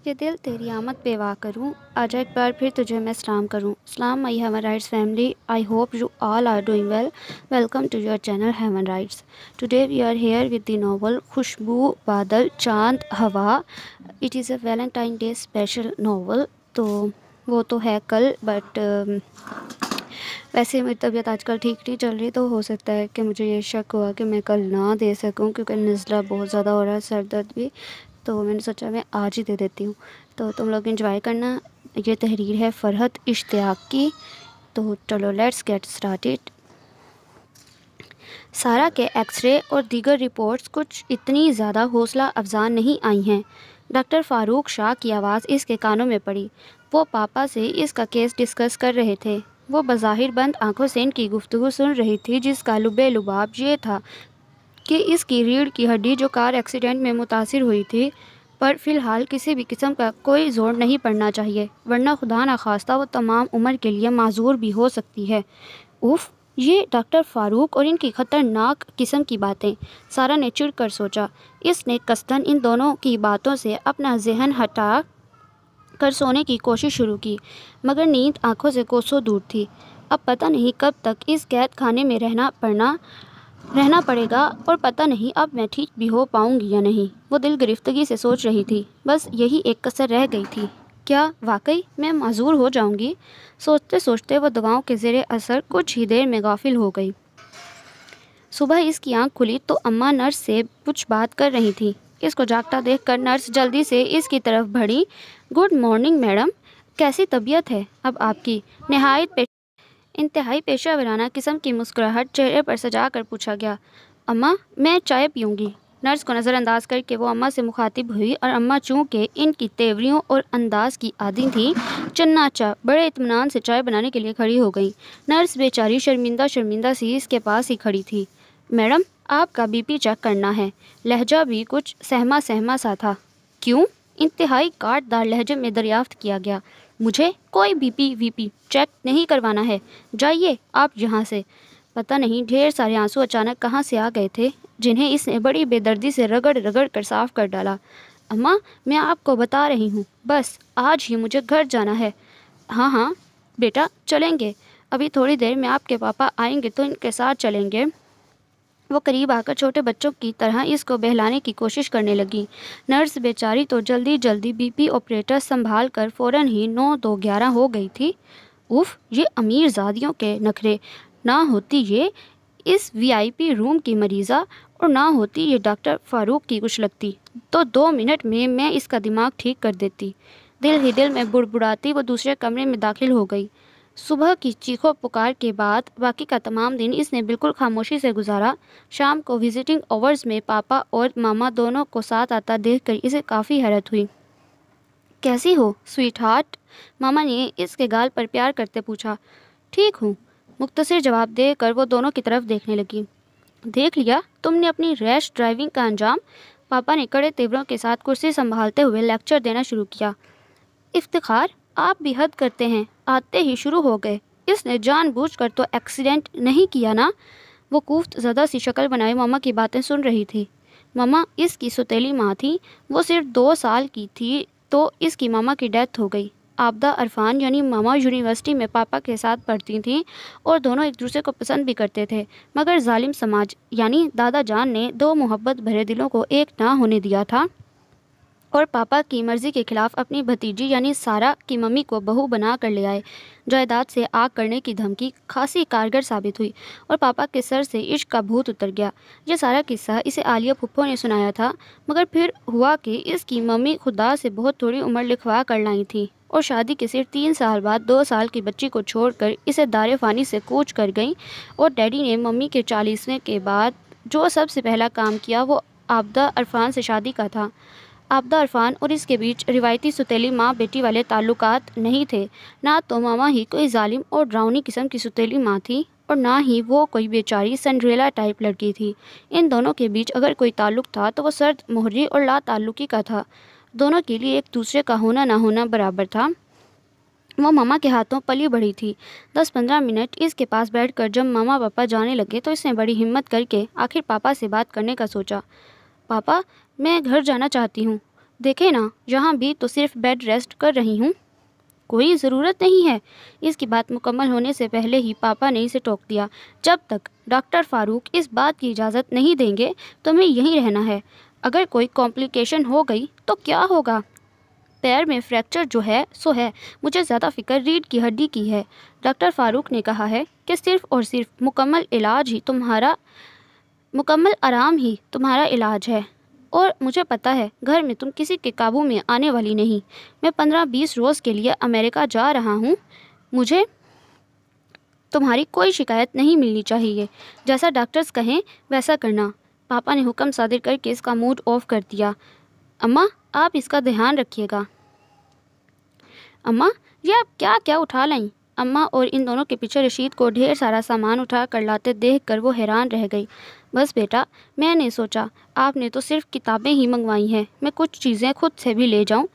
یہ دل تیری آمد پہ واہ کروں، آجا ایک بار پھر تجھے میں سلام کروں۔ سلام my Heaven Writes family, I hope you all are doing well. Welcome to your channel Heaven Writes. Today we are here with the novel Khushboo Badal Chand Hawa. It is a Valentine Day special novel. تو وہ تو ہے کل، but ویسے میری طبیعت آج کل ٹھیک نہیں چل رہی، تو ہو سکتا ہے کہ مجھے یہ شک ہوا کہ میں کل نہ دے سکوں، کیونکہ نزلہ بہت زیادہ ہو رہا ہے، سر درد بھی، تو میں نے سوچا میں آج ہی دے دیتی ہوں۔ تو تم لوگ انجوائے کرنا۔ یہ تحریر ہے فرحت اشتیاق کی۔ تو چلو لیٹس گیٹ اسٹارٹیڈ۔ سارا کے ایکس رے اور دیگر رپورٹس کچھ اتنی زیادہ حوصلہ افزا نہیں آئی ہیں۔ ڈاکٹر فاروق شاہ کی آواز اس کے کانوں میں پڑی۔ وہ پاپا سے اس کا کیس ڈسکس کر رہے تھے۔ وہ بظاہر بند آنکھوں سے ان کی گفتگو سن رہی تھی، جس کا لب لباب یہ تھا کہ اس کی ریڑھ کی ہڈی جو کار ایکسیڈنٹ میں متاثر ہوئی تھی، پر فی الحال کسی بھی قسم کا کوئی زور نہیں پڑنا چاہیے، ورنہ خدا نخواستہ وہ تمام عمر کے لیے معذور بھی ہو سکتی ہے۔ اوف، یہ ڈاکٹر فاروق اور ان کی خطرناک قسم کی باتیں، سارا نے چڑھ کر سوچا۔ اس نے قصداً ان دونوں کی باتوں سے اپنا ذہن ہٹا کر سونے کی کوشش شروع کی، مگر نیند آنکھوں سے کوسوں دور تھی۔ اب پتہ نہیں کب تک اس قید خانے میں رہنا پڑے گا، اور پتہ نہیں اب میں ٹھیک بھی ہو پاؤں گی یا نہیں، وہ دل گرفتگی سے سوچ رہی تھی۔ بس یہی ایک کسر رہ گئی تھی، کیا واقعی میں معذور ہو جاؤں گی؟ سوچتے سوچتے وہ دواؤں کے زیر اثر کچھ ہی دیر میں غافل ہو گئی۔ صبح اس کی آنکھ کھلی تو اماں نرس سے کچھ بات کر رہی تھی۔ اس کو جاگتا دیکھ کر نرس جلدی سے اس کی طرف بڑھی۔ گڈ مارننگ میڈم، کیسی طبیعت ہے اب آپ کی؟ انتہائی پیشہ ورانہ قسم کی مسکراہٹ چہرے پر سجا کر پوچھا گیا۔ اماں، میں چائے پیوں گی۔ نرس کو نظر انداز کر کے وہ اماں سے مخاطب ہوئی، اور اماں چونکہ ان کی تیوریوں اور انداز کی عادی تھیں، چنانچہ بڑے اطمینان سے چائے بنانے کے لیے کھڑی ہو گئیں۔ نرس بیچاری شرمندہ سی اس کے پاس ہی کھڑی تھی۔ میڈم، آپ کا بی پی چیک کرنا ہے۔ لہجہ بھی کچھ سہما سا تھا۔ کیوں؟ انتہائی کاٹ دار لہجے میں دریافت کیا گیا۔ مجھے کوئی بی پی چیک نہیں کروانا ہے، جائیے آپ یہاں سے۔ پتہ نہیں ڈھیر سارے آنسو اچانک کہاں سے آ گئے تھے، جنہیں اس نے بڑی بے دردی سے رگڑ کر صاف کر ڈالا۔ اماں، میں آپ کو بتا رہی ہوں، بس آج ہی مجھے گھر جانا ہے۔ ہاں بیٹا، چلیں گے، ابھی تھوڑی دیر میں آپ کے پاپا آئیں گے تو ان کے ساتھ چلیں گے۔ وہ قریب آ کر چھوٹے بچوں کی طرح اس کو بہلانے کی کوشش کرنے لگی۔ نرس بیچاری تو جلدی بی پی آپریٹر سنبھال کر فوراً ہی 9-2-11 ہو گئی تھی۔ اوف، یہ امیر زادیوں کے نخرے، نہ ہوتی یہ اس VIP روم کی مریضہ، اور نہ ہوتی یہ ڈاکٹر فاروق کی کچھ لگتی، تو 2 منٹ میں اس کا دماغ ٹھیک کر دیتی۔ دل ہی دل میں بڑبڑاتی وہ دوسرے کمرے میں داخل ہو گئی۔ صبح کی چیخو پکار کے بعد باقی کا تمام دن اس نے بالکل خاموشی سے گزارا۔ شام کو وزٹنگ آورز میں پاپا اور ماما دونوں کو ساتھ آتا دیکھ کر اسے کافی حیرت ہوئی۔ کیسی ہو سویٹ ہارٹ؟ ماما نے اس کے گال پر پیار کرتے پوچھا۔ ٹھیک ہوں، مختصر جواب دے کر وہ دونوں کی طرف دیکھنے لگی۔ دیکھ لیا تم نے اپنی ریش ڈرائیونگ کا انجام؟ پاپا نے کڑے تیوروں کے ساتھ کرسی سنبھالتے ہوئے لیکچر دینا شروع کیا۔ افتخار، آپ بھی حد کرتے ہیں، آتے ہی شروع ہو گئے۔ اس نے جان بوجھ کر تو ایکسیڈنٹ نہیں کیا نا؟ وہ کوفت زدہ سی شکل بنائے ماما کی باتیں سن رہی تھی۔ ماما اس کی سوتیلی ماں تھی۔ وہ صرف 2 سال کی تھی تو اس کی ماما کی ڈیتھ ہو گئی۔ عابدہ عرفان یعنی ماما یونیورسٹی میں پاپا کے ساتھ پڑھتی تھیں، اور دونوں ایک دوسرے کو پسند بھی کرتے تھے، مگر ظالم سماج یعنی دادا جان نے 2 محبت بھرے دلوں کو ایک نہ ہونے دیا تھا، اور پاپا کی مرضی کے خلاف اپنی بھتیجی یعنی سارا کی ممی کو بہو بنا کر لے آئے۔ جائیداد سے آگ کرنے کی دھمکی خاصی کارگر ثابت ہوئی، اور پاپا کے سر سے عشق کا بھوت اتر گیا۔ یہ سارا قصہ اسے عالیہ پھپھو نے سنایا تھا، مگر پھر ہوا کہ اس کی ممی خدا سے بہت تھوڑی عمر لکھوا کر لائی تھیں، اور شادی کے صرف 3 سال بعد 2 سال کی بچی کو چھوڑ کر اسے دار فانی سے کوچ کر گئیں، اور ڈیڈی نے ممی کے 40ویں کے بعد جو سب سے پہلا کام کیا وہ عابدہ عرفان سے شادی کا تھا۔ عابدہ عرفان اور اس کے بیچ روایتی ستیلی ماں بیٹی والے تعلقات نہیں تھے، نہ تو ماما ہی کوئی ظالم اور ڈراؤنی قسم کی ستیلی ماں تھی، اور نہ ہی وہ کوئی بیچاری سنڈریلا ٹائپ لڑکی تھی۔ ان دونوں کے بیچ اگر کوئی تعلق تھا تو وہ سرد مہری اور لا تعلقی کا تھا۔ دونوں کے لیے ایک دوسرے کا ہونا نہ ہونا برابر تھا۔ وہ ماما کے ہاتھوں پلی بڑھی تھی۔ 10-15 منٹ اس کے پاس بیٹھ کر جب ماما پاپا جانے لگے تو اس نے بڑی ہمت کر کے آخر پاپا سے بات کرنے کا سوچا۔ پاپا، میں گھر جانا چاہتی ہوں۔ دیکھے نا، یہاں بھی تو صرف بیڈ ریسٹ کر رہی ہوں، کوئی ضرورت نہیں ہے۔ اس کی بات مکمل ہونے سے پہلے ہی پاپا نے اسے ٹوک دیا۔ جب تک ڈاکٹر فاروق اس بات کی اجازت نہیں دیں گے تمہیں یہیں رہنا ہے۔ اگر کوئی کمپلیکیشن ہو گئی تو کیا ہوگا؟ پیر میں فریکچر جو ہے سو ہے، مجھے زیادہ فکر ریڑھ کی ہڈی کی ہے۔ ڈاکٹر فاروق نے کہا ہے کہ صرف اور صرف مکمل آرام ہی تمہارا علاج ہے، اور مجھے پتہ ہے گھر میں تم کسی کے قابو میں آنے والی نہیں۔ میں 15-20 روز کے لیے امریکہ جا رہا ہوں، مجھے تمہاری کوئی شکایت نہیں ملنی چاہیے۔ جیسا ڈاکٹرز کہیں ویسا کرنا۔ پاپا نے حکم صادر کر کے اس کا موڈ آف کر دیا۔ اماں، آپ اس کا دھیان رکھیے گا۔ اماں، یہ آپ کیا کیا اٹھا لائیں؟ اماں اور ان دونوں کے پیچھے رشید کو ڈھیر سارا سامان اٹھا کر لاتے دیکھ کر وہ حیران رہ گئی۔ بس بیٹا، میں نے سوچا آپ نے تو صرف کتابیں ہی منگوائی ہیں، میں کچھ چیزیں خود سے بھی لے جاؤں۔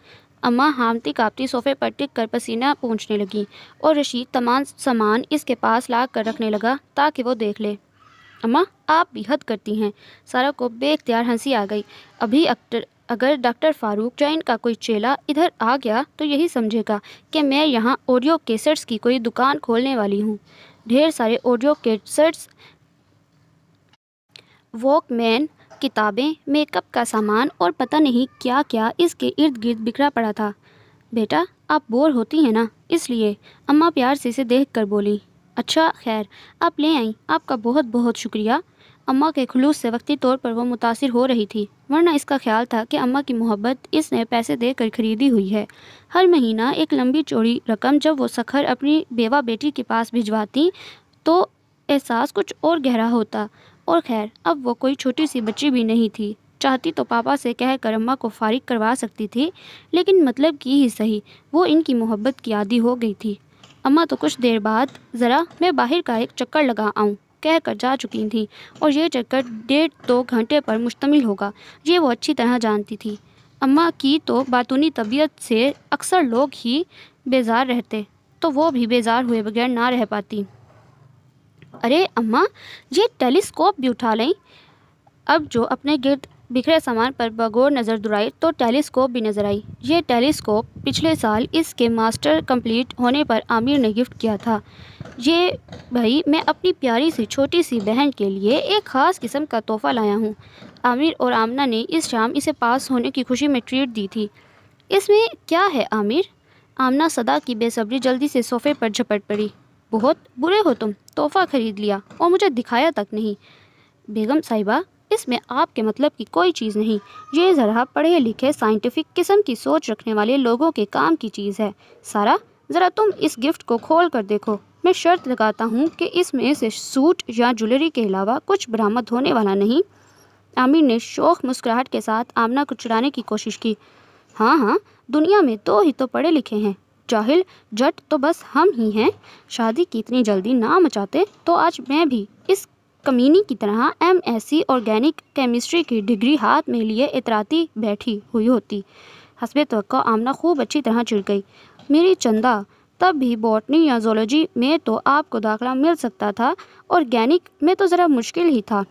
اماں ہامتی کاپتی صوفے پر ٹک کر پسینہ پونچھنے لگیں، اور رشید تمام سامان اس کے پاس لا کر رکھنے لگا تاکہ وہ دیکھ لے۔ اماں، آپ بھی حد کرتی ہیں۔ سارا کو بے اختیار ہنسی آ گئی۔ اگر ڈاکٹر فاروق یا ان کا کوئی چیلا ادھر آ گیا تو یہی سمجھے گا کہ میں یہاں آڈیو کیسٹس کی کوئی دکان کھولنے والی ہوں۔ ڈھیر سارے آڈیو کیسٹس، واک مین، کتابیں، میک اپ کا سامان اور پتہ نہیں کیا کیا اس کے ارد گرد بکھرا پڑا تھا۔ بیٹا، آپ بور ہوتی ہیں نا، اس لیے، اماں پیار سے اسے دیکھ کر بولی۔ اچھا خیر، آپ لے آئیں، آپ کا بہت بہت شکریہ۔ اماں کے خلوص سے وقتی طور پر وہ متاثر ہو رہی تھی، ورنہ اس کا خیال تھا کہ اماں کی محبت اس نے پیسے دے کر خریدی ہوئی ہے۔ ہر مہینہ ایک لمبی چوڑی رقم جب وہ سکھر اپنی بیوہ بیٹی کے پاس بھجواتی تو احساس کچھ اور گہرا ہوتا۔ اور خیر، اب وہ کوئی چھوٹی سی بچی بھی نہیں تھی، چاہتی تو پاپا سے کہہ کر اماں کو فارغ کروا سکتی تھی، لیکن مطلب کی ہی صحیح، وہ ان کی محبت کی عادی ہو گئی تھی۔ اماں تو کچھ دیر بعد ذرا میں باہر کا ایک چکر لگا آؤں کہہ کر جا چکی تھیں، اور یہ چکر 1.5-2 گھنٹے پر مشتمل ہوگا، یہ وہ اچھی طرح جانتی تھی۔ اماں کی تو باطنی طبیعت سے اکثر لوگ ہی بیزار رہتے، تو وہ بھی بیزار ہوئے بغیر نہ رہ پاتی۔ ارے اماں، یہ ٹیلیسکوپ بھی اٹھا لیں۔ اب جو اپنے گرد بکھرے سامان پر بغور نظر دوڑائی تو ٹیلیسکوپ بھی نظر آئی۔ یہ ٹیلیسکوپ پچھلے سال اس کے ماسٹر کمپلیٹ ہونے پر عامر نے گفٹ کیا تھا۔ یہ بھائی، میں اپنی پیاری سی چھوٹی سی بہن کے لیے ایک خاص قسم کا تحفہ لایا ہوں۔ عامر اور آمنہ نے اس شام اسے پاس ہونے کی خوشی میں ٹریٹ دی تھی۔ اس میں کیا ہے عامر؟ آمنہ صدا کی بے صبری جلدی سے صوفے پر جھپٹ پڑی۔ بہت برے ہو تم، تحفہ خرید لیا اور مجھے دکھایا تک نہیں۔ بیگم صاحبہ، اس میں آپ کے مطلب کی کوئی چیز نہیں، یہ ذرا پڑھے لکھے سائنٹیفک قسم کی سوچ رکھنے والے لوگوں کے کام کی چیز ہے۔ سارا، ذرا تم اس گفٹ کو کھول کر دیکھو، میں شرط لگاتا ہوں کہ اس میں سے سوٹ یا جویلری کے علاوہ کچھ برآمد ہونے والا نہیں۔ عامر نے شوخ مسکراہٹ کے ساتھ آمنہ کو چڑھانے کی کوشش کی۔ ہاں ہاں، دنیا میں 2 ہی تو پڑھے لکھے ہیں، جاہل جٹ تو بس ہم ہی ہیں۔ شادی کی اتنی جلدی نہ مچاتے تو آج میں بھی اس کمینی کی طرح MSc آرگینک کیمسٹری کی ڈگری ہاتھ میں لیے اتراتی بیٹھی ہوئی ہوتی۔ حسب توقع آمنہ خوب اچھی طرح چڑھ گئی۔ میری چندہ، تب بھی باٹنی یا زولوجی میں تو آپ کو داخلہ مل سکتا تھا، آرگینک میں تو ذرا مشکل ہی تھا۔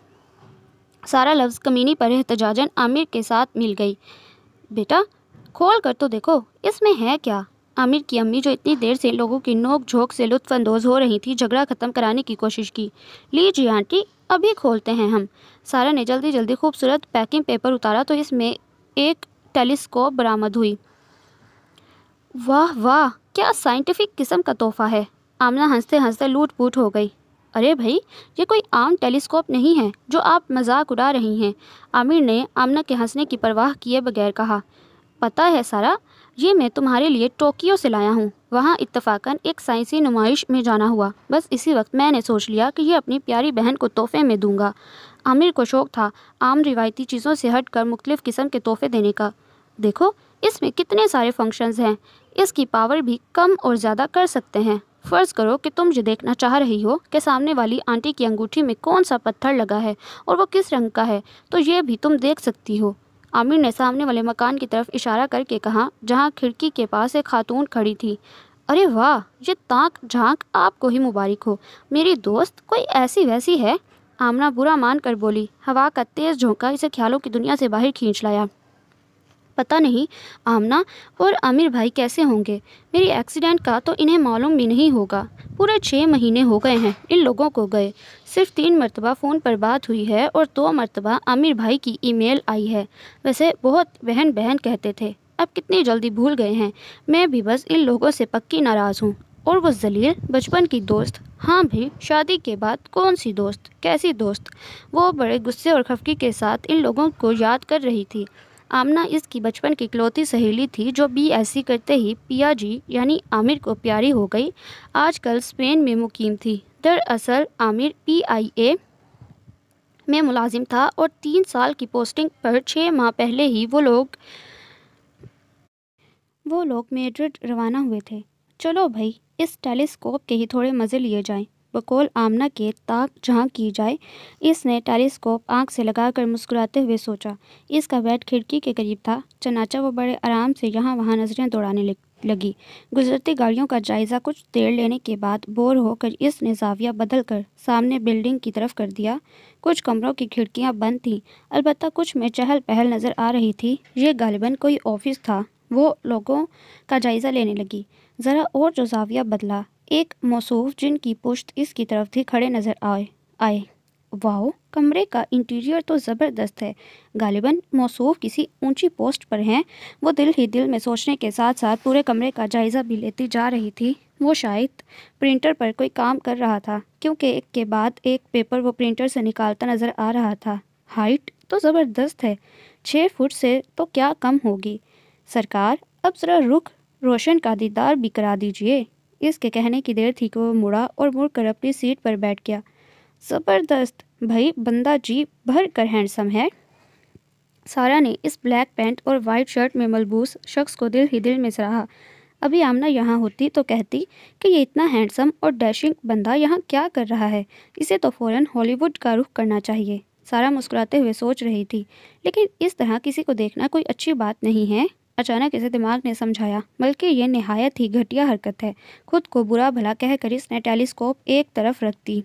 سارا لفظ کمینی پر احتجاجاً عامر کے ساتھ مل گئی۔ بیٹا، کھول کر تو دیکھو، اس میں ہے کیا؟ عامر کی امی جو اتنی دیر سے لوگوں کی نوک جھونک سے لطف اندوز ہو رہی تھی، جھگڑا ختم کرانے کی کوشش کی۔ لیجیے آنٹی، ابھی کھولتے ہیں ہم۔ سارا نے جلدی جلدی خوبصورت پیکنگ پیپر اتارا تو اس میں ایک ٹیلیسکوپ برآمد ہوئی۔ واہ واہ، کیا سائنٹیفک قسم کا تحفہ ہے! آمنہ ہنستے ہنستے لوٹ پوٹ ہو گئی۔ ارے بھائی، یہ کوئی عام ٹیلیسکوپ نہیں ہے جو آپ مذاق اڑا رہی ہیں، عامر نے آمنہ کے ہنسنے کی پرواہ کیے بغیر کہا۔ پتہ ہے سارا، یہ میں تمہارے لیے ٹوکیو سے لایا ہوں، وہاں اتفاقاً ایک سائنسی نمائش میں جانا ہوا، بس اسی وقت میں نے سوچ لیا کہ یہ اپنی پیاری بہن کو تحفے میں دوں گا۔ عامر کو شوق تھا عام روایتی چیزوں سے ہٹ کر مختلف قسم کے تحفے دینے کا۔ دیکھو، اس میں کتنے سارے فنکشنز ہیں، اس کی پاور بھی کم اور زیادہ کر سکتے ہیں۔ فرض کرو کہ تم یہ دیکھنا چاہ رہی ہو کہ سامنے والی آنٹی کی انگوٹھی میں کون سا پتھر لگا ہے اور وہ کس رنگ کا ہے، تو یہ بھی تم دیکھ سکتی ہو۔ عامر نے سامنے والے مکان کی طرف اشارہ کر کے کہا، جہاں کھڑکی کے پاس ایک خاتون کھڑی تھی۔ ارے واہ، یہ تاک جھانک آپ کو ہی مبارک ہو، میری دوست کوئی ایسی ویسی ہے؟ آمنہ برا مان کر بولی۔ ہوا کا تیز جھونکا اسے خیالوں کی دنیا سے باہر کھینچ لایا۔ پتہ نہیں آمنہ اور عامر بھائی کیسے ہوں گے۔ میری ایکسیڈنٹ کا تو انہیں معلوم بھی نہیں ہوگا۔ پورے 6 مہینے ہو گئے ہیں ان لوگوں کو گئے۔ صرف 3 مرتبہ فون پر بات ہوئی ہے اور 2 مرتبہ عامر بھائی کی ای میل آئی ہے۔ ویسے بہت بہن بہن کہتے تھے، اب کتنی جلدی بھول گئے ہیں۔ میں بھی بس ان لوگوں سے پکی ناراض ہوں۔ اور وہ ذلیل بچپن کی دوست، ہاں بھی شادی کے بعد کون سی دوست، کیسی دوست؟ وہ بڑے غصے اور خفگی کے ساتھ ان لوگوں کو یاد کر رہی تھی۔ آمنہ اس کی بچپن کی اکلوتی سہیلی تھی جو بی ایس سی کرتے ہی پیا جی یعنی عامر کو پیاری ہو گئی۔ آج کل اسپین میں مقیم تھی۔ دراصل عامر پی آئی اے میں ملازم تھا اور 3 سال کی پوسٹنگ پر 6 ماہ پہلے ہی وہ لوگ میڈرڈ روانہ ہوئے تھے۔ چلو بھائی، اس ٹیلیسکوپ کے ہی تھوڑے مزے لیے جائیں۔ بقول آمنہ کے تاک جہاں کی جائے۔ اس نے ٹیلیسکوپ آنکھ سے لگا کر مسکراتے ہوئے سوچا۔ اس کا بیڈ کھڑکی کے قریب تھا، چنانچہ وہ بڑے آرام سے یہاں وہاں نظریں دوڑانے لگی۔ گزرتی گاڑیوں کا جائزہ کچھ دیر لینے کے بعد بور ہو کر اس نے زاویہ بدل کر سامنے بلڈنگ کی طرف کر دیا۔ کچھ کمروں کی کھڑکیاں بند تھیں، البتہ کچھ میں چہل پہل نظر آ رہی تھی۔ یہ غالباً کوئی آفس تھا۔ وہ لوگوں کا جائزہ لینے لگی۔ ذرا اور جو زاویہ بدلا، ایک موصوف جن کی پشت اس کی طرف تھی کھڑے نظر آئے۔ واؤ، کمرے کا انٹیریئر تو زبردست ہے۔ غالباً موصوف کسی اونچی پوسٹ پر ہیں۔ وہ دل ہی دل میں سوچنے کے ساتھ ساتھ پورے کمرے کا جائزہ بھی لیتی جا رہی تھی۔ وہ شاید پرنٹر پر کوئی کام کر رہا تھا، کیونکہ ایک کے بعد ایک پیپر وہ پرنٹر سے نکالتا نظر آ رہا تھا۔ ہائٹ تو زبردست ہے، 6 فٹ سے تو کیا کم ہوگی۔ سرکار، اب ذرا رخ روشن کا دیدار بھی کرا دیجیے۔ اس کے کہنے کی دیر تھی کہ وہ مڑا اور مڑ کر اپنی سیٹ پر بیٹھ گیا۔ زبردست بھائی، بندہ جی بھر کر ہینڈسم ہے۔ سارا نے اس بلیک پینٹ اور وائٹ شرٹ میں ملبوس شخص کو دل ہی دل میں سراہا۔ ابھی آمنہ یہاں ہوتی تو کہتی کہ یہ اتنا ہینڈسم اور ڈیشنگ بندہ یہاں کیا کر رہا ہے، اسے تو فوراً ہالی ووڈ کا رخ کرنا چاہیے۔ سارا مسکراتے ہوئے سوچ رہی تھی، لیکن اس طرح کسی کو دیکھنا کوئی اچھی بات نہیں ہے۔ اچانک اسے دماغ نے سمجھایا، بلکہ یہ نہایت ہی گھٹیا حرکت ہے۔ خود کو برا بھلا کہہ کر اس نے ٹیلیسکوپ ایک طرف رکھ دی۔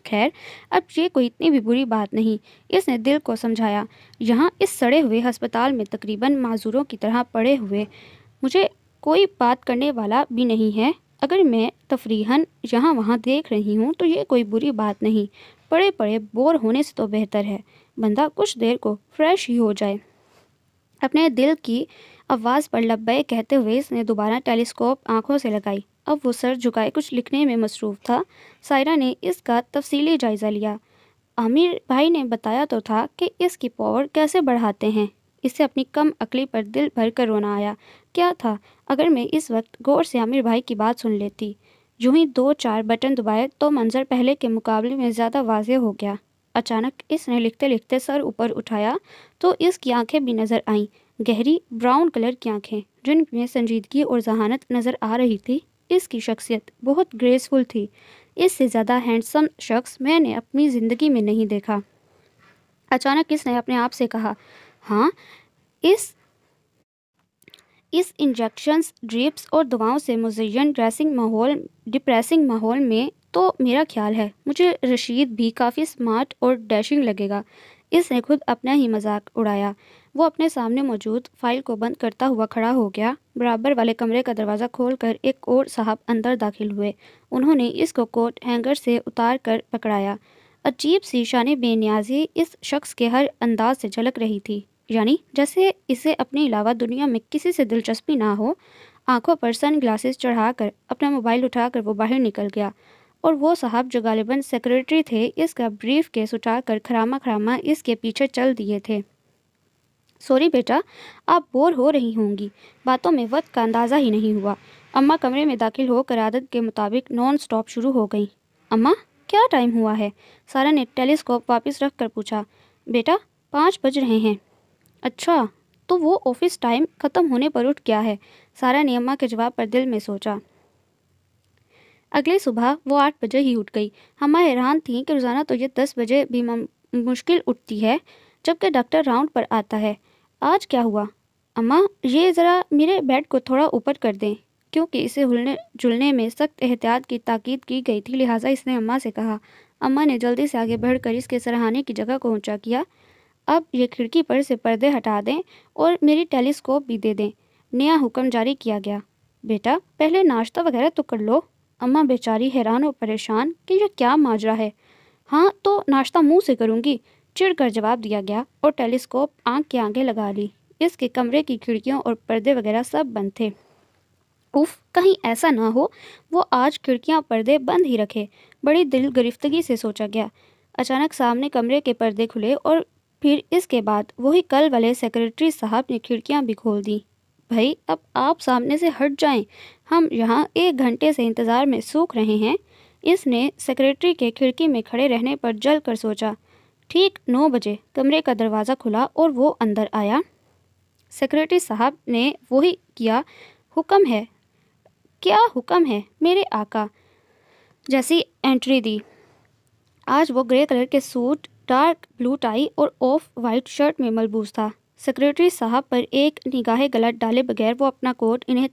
خیر، اب یہ کوئی اتنی بھی بری بات نہیں، اس نے دل کو سمجھایا۔ یہاں اس سڑے ہوئے ہسپتال میں تقریباً معذوروں کی طرح پڑے ہوئے مجھے کوئی بات کرنے والا بھی نہیں ہے۔ اگر میں تفریحاً یہاں وہاں دیکھ رہی ہوں تو یہ کوئی بری بات نہیں۔ پڑے پڑے بور ہونے سے تو بہتر ہے بندہ کچھ دیر کو فریش ہی ہو جائے۔ اپنے دل کی آواز پر لبیک کہتے ہوئے اس نے دوبارہ ٹیلیسکوپ آنکھوں سے لگائی۔ اب وہ سر جھکائے کچھ لکھنے میں مصروف تھا۔ سائرہ نے اس کا تفصیلی جائزہ لیا۔ عامر بھائی نے بتایا تو تھا کہ اس کی پاور کیسے بڑھاتے ہیں۔ اسے اپنی کم عقلی پر دل بھر کر رونا آیا۔ کیا تھا اگر میں اس وقت غور سے عامر بھائی کی بات سن لیتی؟ یوں ہی 2-4 بٹن دبائے تو منظر پہلے کے مقابلے میں زیادہ واضح ہو گیا۔ اچانک اس نے لکھتے لکھتے سر اوپر اٹھایا تو اس کی آنکھیں بھی نظر آئیں، گہری براؤن کلر کی آنکھیں جن میں سنجیدگی اور ذہانت نظر آ رہی تھی۔ اس کی شخصیت بہت گریسفل تھی۔ اس سے زیادہ ہینڈسم شخص میں نے اپنی زندگی میں نہیں دیکھا۔ اچانک اس نے اپنے آپ سے کہا، ہاں، اس انجیکشنز، ڈرپس اور دواؤں سے مزین ڈپریسنگ ماحول میں تو میرا خیال ہے مجھے رشید بھی کافی سمارٹ اور ڈیشنگ لگے گا۔ اس نے خود اپنا ہی مذاق اڑایا۔ وہ اپنے سامنے موجود فائل کو بند کرتا ہوا کھڑا ہو گیا۔ برابر والے کمرے کا دروازہ کھول کر ایک اور صاحب اندر داخل ہوئے۔ انہوں نے اس کو کوٹ ہینگر سے اتار کر پکڑایا۔ عجیب سی شان بے نیازی اس شخص کے ہر انداز سے جھلک رہی تھی، یعنی جیسے اسے اپنے علاوہ دنیا میں کسی سے دلچسپی نہ ہو۔ آنکھوں پر سن گلاسز چڑھا کر اپنا موبائل اٹھا کر وہ باہر نکل گیا، اور وہ صاحب جو غالباً سیکریٹری تھے اس کا بریف کیس اٹھا کر خراما اس کے پیچھے چل دیے تھے۔ سوری بیٹا، آپ بور ہو رہی ہوں گی، باتوں میں وقت کا اندازہ ہی نہیں ہوا۔ اماں کمرے میں داخل ہو کر عادت کے مطابق نان سٹاپ شروع ہو گئیں۔ اماں، کیا ٹائم ہوا ہے؟ سارا نے ٹیلیسکوپ واپس رکھ کر پوچھا۔ بیٹا، 5 بج رہے ہیں۔ اچھا، تو وہ آفس ٹائم ختم ہونے پر اٹھ گیا ہے، سارا نے اماں کے جواب پر دل میں سوچا۔ اگلی صبح وہ 8 بجے ہی اٹھ گئی۔ اماں حیران تھیں کہ روزانہ تو یہ 10 بجے بھی مشکل اٹھتی ہے جبکہ ڈاکٹر راؤنڈ پر آتا ہے۔ آج کیا ہوا؟ اماں، یہ ذرا میرے بیڈ کو تھوڑا اوپر کر دیں، کیونکہ اسے ہلنے جلنے میں سخت احتیاط کی تاکید کی گئی تھی، لہٰذا اس نے اماں سے کہا۔ اماں نے جلدی سے آگے بڑھ کر اس کے سرہانے کی جگہ کو اونچا کیا۔ اب یہ کھڑکی پر سے پردے ہٹا دیں اور میری ٹیلیسکوپ بھی دے دیں۔ نیا حکم جاری کیا گیا۔ بیٹا پہلے ناشتہ وغیرہ تو کر لو۔ اماں بیچاری حیران اور پریشان کہ یہ کیا ماجرا ہے۔ ہاں تو ناشتہ منہ سے کروں گی، چڑ کر جواب دیا گیا اور ٹیلیسکوپ آنکھ کے آگے لگا لی۔ اس کے کمرے کی کھڑکیوں اور پردے وغیرہ سب بند تھے۔ اف، کہیں ایسا نہ ہو وہ آج کھڑکیاں پردے بند ہی رکھے، بڑی دل گرفتگی سے سوچا گیا۔ اچانک سامنے کمرے کے پردے کھلے اور پھر اس کے بعد وہی کل والے سیکرٹری صاحب نے کھڑکیاں بھی کھول دیں۔ بھائی اب آپ سامنے سے ہٹ جائیں، ہم یہاں 1 گھنٹے سے انتظار میں سوکھ رہے ہیں۔ اس نے سیکرٹری کے کھڑکی میں کھڑے رہنے پر جل کر سوچا۔ ٹھیک 9 بجے کمرے کا دروازہ کھلا اور وہ اندر آیا۔ سیکرٹری صاحب نے وہی کیا حکم ہے، کیا حکم ہے میرے آقا جیسی انٹری دی۔ آج وہ گرے کلر کے سوٹ، ڈارک بلو ٹائی اور آف وائٹ شرٹ میں ملبوس تھا۔ سیکرٹری صاحب پر ایک نگاہ غلط ڈالے بغیر وہ اپنا کوٹ انہیں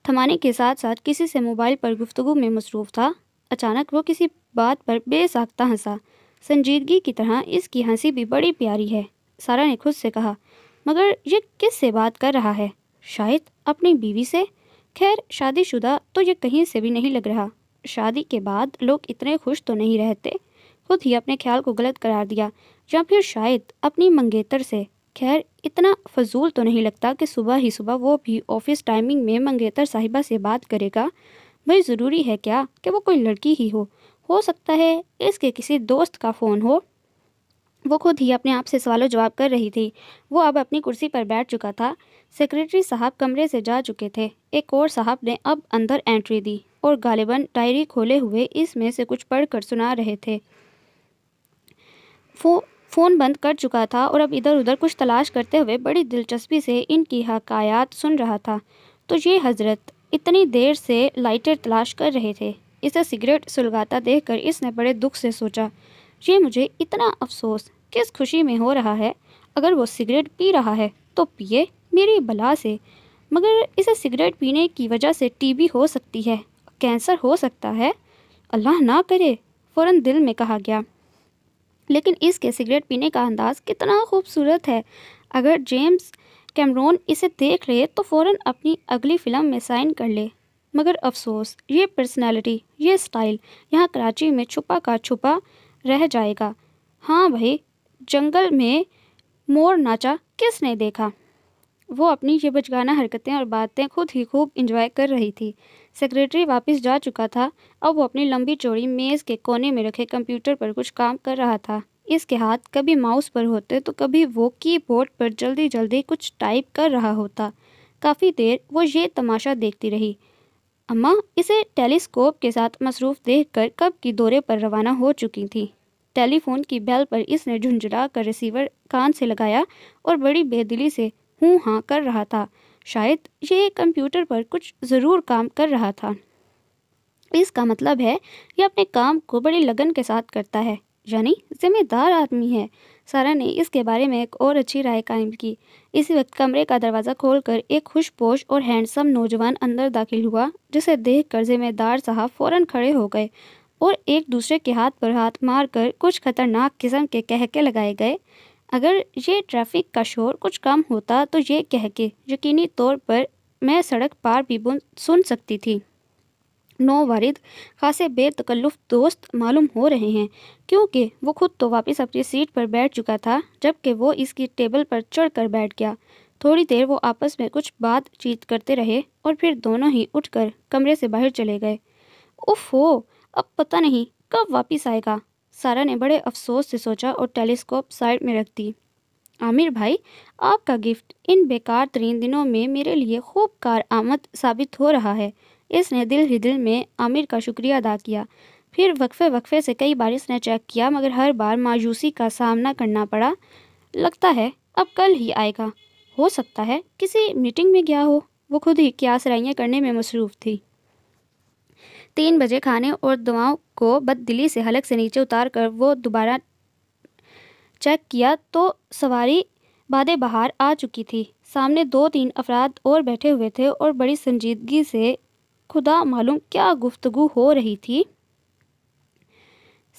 تھمانے کے ساتھ ساتھ کسی سے موبائل پر گفتگو میں مصروف تھا۔ اچانک وہ کسی بات پر بے ساختہ ہنسا۔ سنجیدگی کی طرح اس کی ہنسی بھی بڑی پیاری ہے، سارا نے خود سے کہا۔ مگر یہ کس سے بات کر رہا ہے؟ شاید اپنی بیوی سے۔ خیر شادی شدہ تو یہ کہیں سے بھی نہیں لگ رہا۔ شادی کے بعد لوگ اتنے خوش تو نہیں رہتے۔ خود ہی اپنے خیال کو غلط قرار دیا، یا پھر شاید اپنی منگیتر سے۔ خیر اتنا فضول تو نہیں لگتا کہ صبح ہی صبح وہ بھی آفس ٹائمنگ میں منگیتر صاحبہ سے بات کرے گا۔ بھئی ضروری ہے کیا کہ وہ کوئی لڑکی ہی ہو سکتا ہے اس کے کسی دوست کا فون ہو۔ وہ خود ہی اپنے آپ سے سوال و جواب کر رہی تھی۔ وہ اب اپنی کرسی پر بیٹھ چکا تھا۔ سیکرٹری صاحب کمرے سے جا چکے تھے۔ ایک اور صاحب نے اب اندر انٹری دی اور غالباً ڈائری کھولے ہوئے اس میں سے کچھ پڑھ کر سنا رہے تھے۔ فون بند کر چکا تھا اور اب ادھر ادھر کچھ تلاش کرتے ہوئے بڑی دلچسپی سے ان کی حکایات سن رہا تھا۔ تو یہ حضرت اتنی دیر سے لائٹر تلاش کر رہے تھے۔ اسے سگریٹ سلگاتا دیکھ کر اس نے بڑے دکھ سے سوچا، یہ مجھے اتنا افسوس کس خوشی میں ہو رہا ہے۔ اگر وہ سگریٹ پی رہا ہے تو پیے میری بلا سے، مگر اسے سگریٹ پینے کی وجہ سے ٹی بی ہو سکتی ہے، کینسر ہو سکتا ہے، اللہ نہ کرے، فوراً دل میں کہا گیا۔ لیکن اس کے سگریٹ پینے کا انداز کتنا خوبصورت ہے، اگر جیمز کیمرون اسے دیکھ لے تو فوراً اپنی اگلی فلم میں سائن کر لے۔ مگر افسوس یہ پرسنالٹی، یہ سٹائل یہاں کراچی میں چھپا کا چھپا رہ جائے گا۔ ہاں بھائی، جنگل میں مور ناچا کس نے دیکھا؟ وہ اپنی یہ بچگانہ حرکتیں اور باتیں خود ہی خوب انجوائے کر رہی تھی۔ سیکرٹری واپس جا چکا تھا۔ اب وہ اپنی لمبی چوڑی میز کے کونے میں رکھے کمپیوٹر پر کچھ کام کر رہا تھا۔ اس کے ہاتھ کبھی ماؤس پر ہوتے تو کبھی وہ کی بورڈ پر جلدی جلدی کچھ ٹائپ کر رہا ہوتا۔ کافی دیر وہ یہ تماشا دیکھتی رہی۔ اماں اسے ٹیلیسکوپ کے ساتھ مصروف دیکھ کر کب کی دورے پر روانہ ہو چکی تھی۔ ٹیلی فون کی بیل پر اس نے جھنجھلا کر ریسیور کان سے لگایا اور بڑی بے دلی سے ہوں ہاں کر رہا تھا۔ شاید یہ کمپیوٹر پر کچھ ضرور کام کر رہا تھا۔ اس کا مطلب ہے یہ اپنے کام کو بڑی لگن کے ساتھ کرتا ہے، یعنی ذمہ دار آدمی ہے۔ سارا نے اس کے بارے میں ایک اور اچھی رائے قائم کی۔ اسی وقت کمرے کا دروازہ کھول کر ایک خوش پوش اور ہینڈسم نوجوان اندر داخل ہوا، جسے دیکھ کر ذمہ دار صاحب فوراً کھڑے ہو گئے اور ایک دوسرے کے ہاتھ پر ہاتھ مار کر کچھ خطرناک قسم کے کہکے لگائے گئے۔ اگر یہ ٹریفک کا شور کچھ کم ہوتا تو یہ کہکے یقینی طور پر میں سڑک پار بھی سن سکتی تھی۔ نووارد خاصے بے تکلف دوست معلوم ہو رہے ہیں، کیونکہ وہ خود تو واپس اپنی سیٹ پر بیٹھ چکا تھا جبکہ وہ اس کی ٹیبل پر چڑھ کر بیٹھ گیا۔ تھوڑی دیر وہ آپس میں کچھ بات چیت کرتے رہے اور پھر دونوں ہی اٹھ کر کمرے سے باہر چلے گئے۔ اف ہو، اب پتہ نہیں کب واپس آئے گا، سارا نے بڑے افسوس سے سوچا اور ٹیلیسکوپ سائڈ میں رکھ دی۔ عامر بھائی، آپ کا گفٹ ان بیکار ترین دنوں میں میرے لیے خوب کارآمد ثابت ہو رہا ہے۔ اس نے دل ہی دل میں عامر کا شکریہ ادا کیا۔ پھر وقفے سے کئی بار اس نے چیک کیا مگر ہر بار مایوسی کا سامنا کرنا پڑا۔ لگتا ہے اب کل ہی آئے گا، ہو سکتا ہے کسی میٹنگ میں گیا ہو۔ وہ خود ہی قیاس رائیاں کرنے میں مصروف تھی۔ 3 بجے کھانے اور دواؤں کو بد دلی سے حلق سے نیچے اتار کر وہ دوبارہ چیک کیا تو سواری باد بہار آ چکی تھی۔ سامنے 2-3 افراد اور بیٹھے ہوئے تھے اور بڑی سنجیدگی سے خدا معلوم کیا گفتگو ہو رہی تھی۔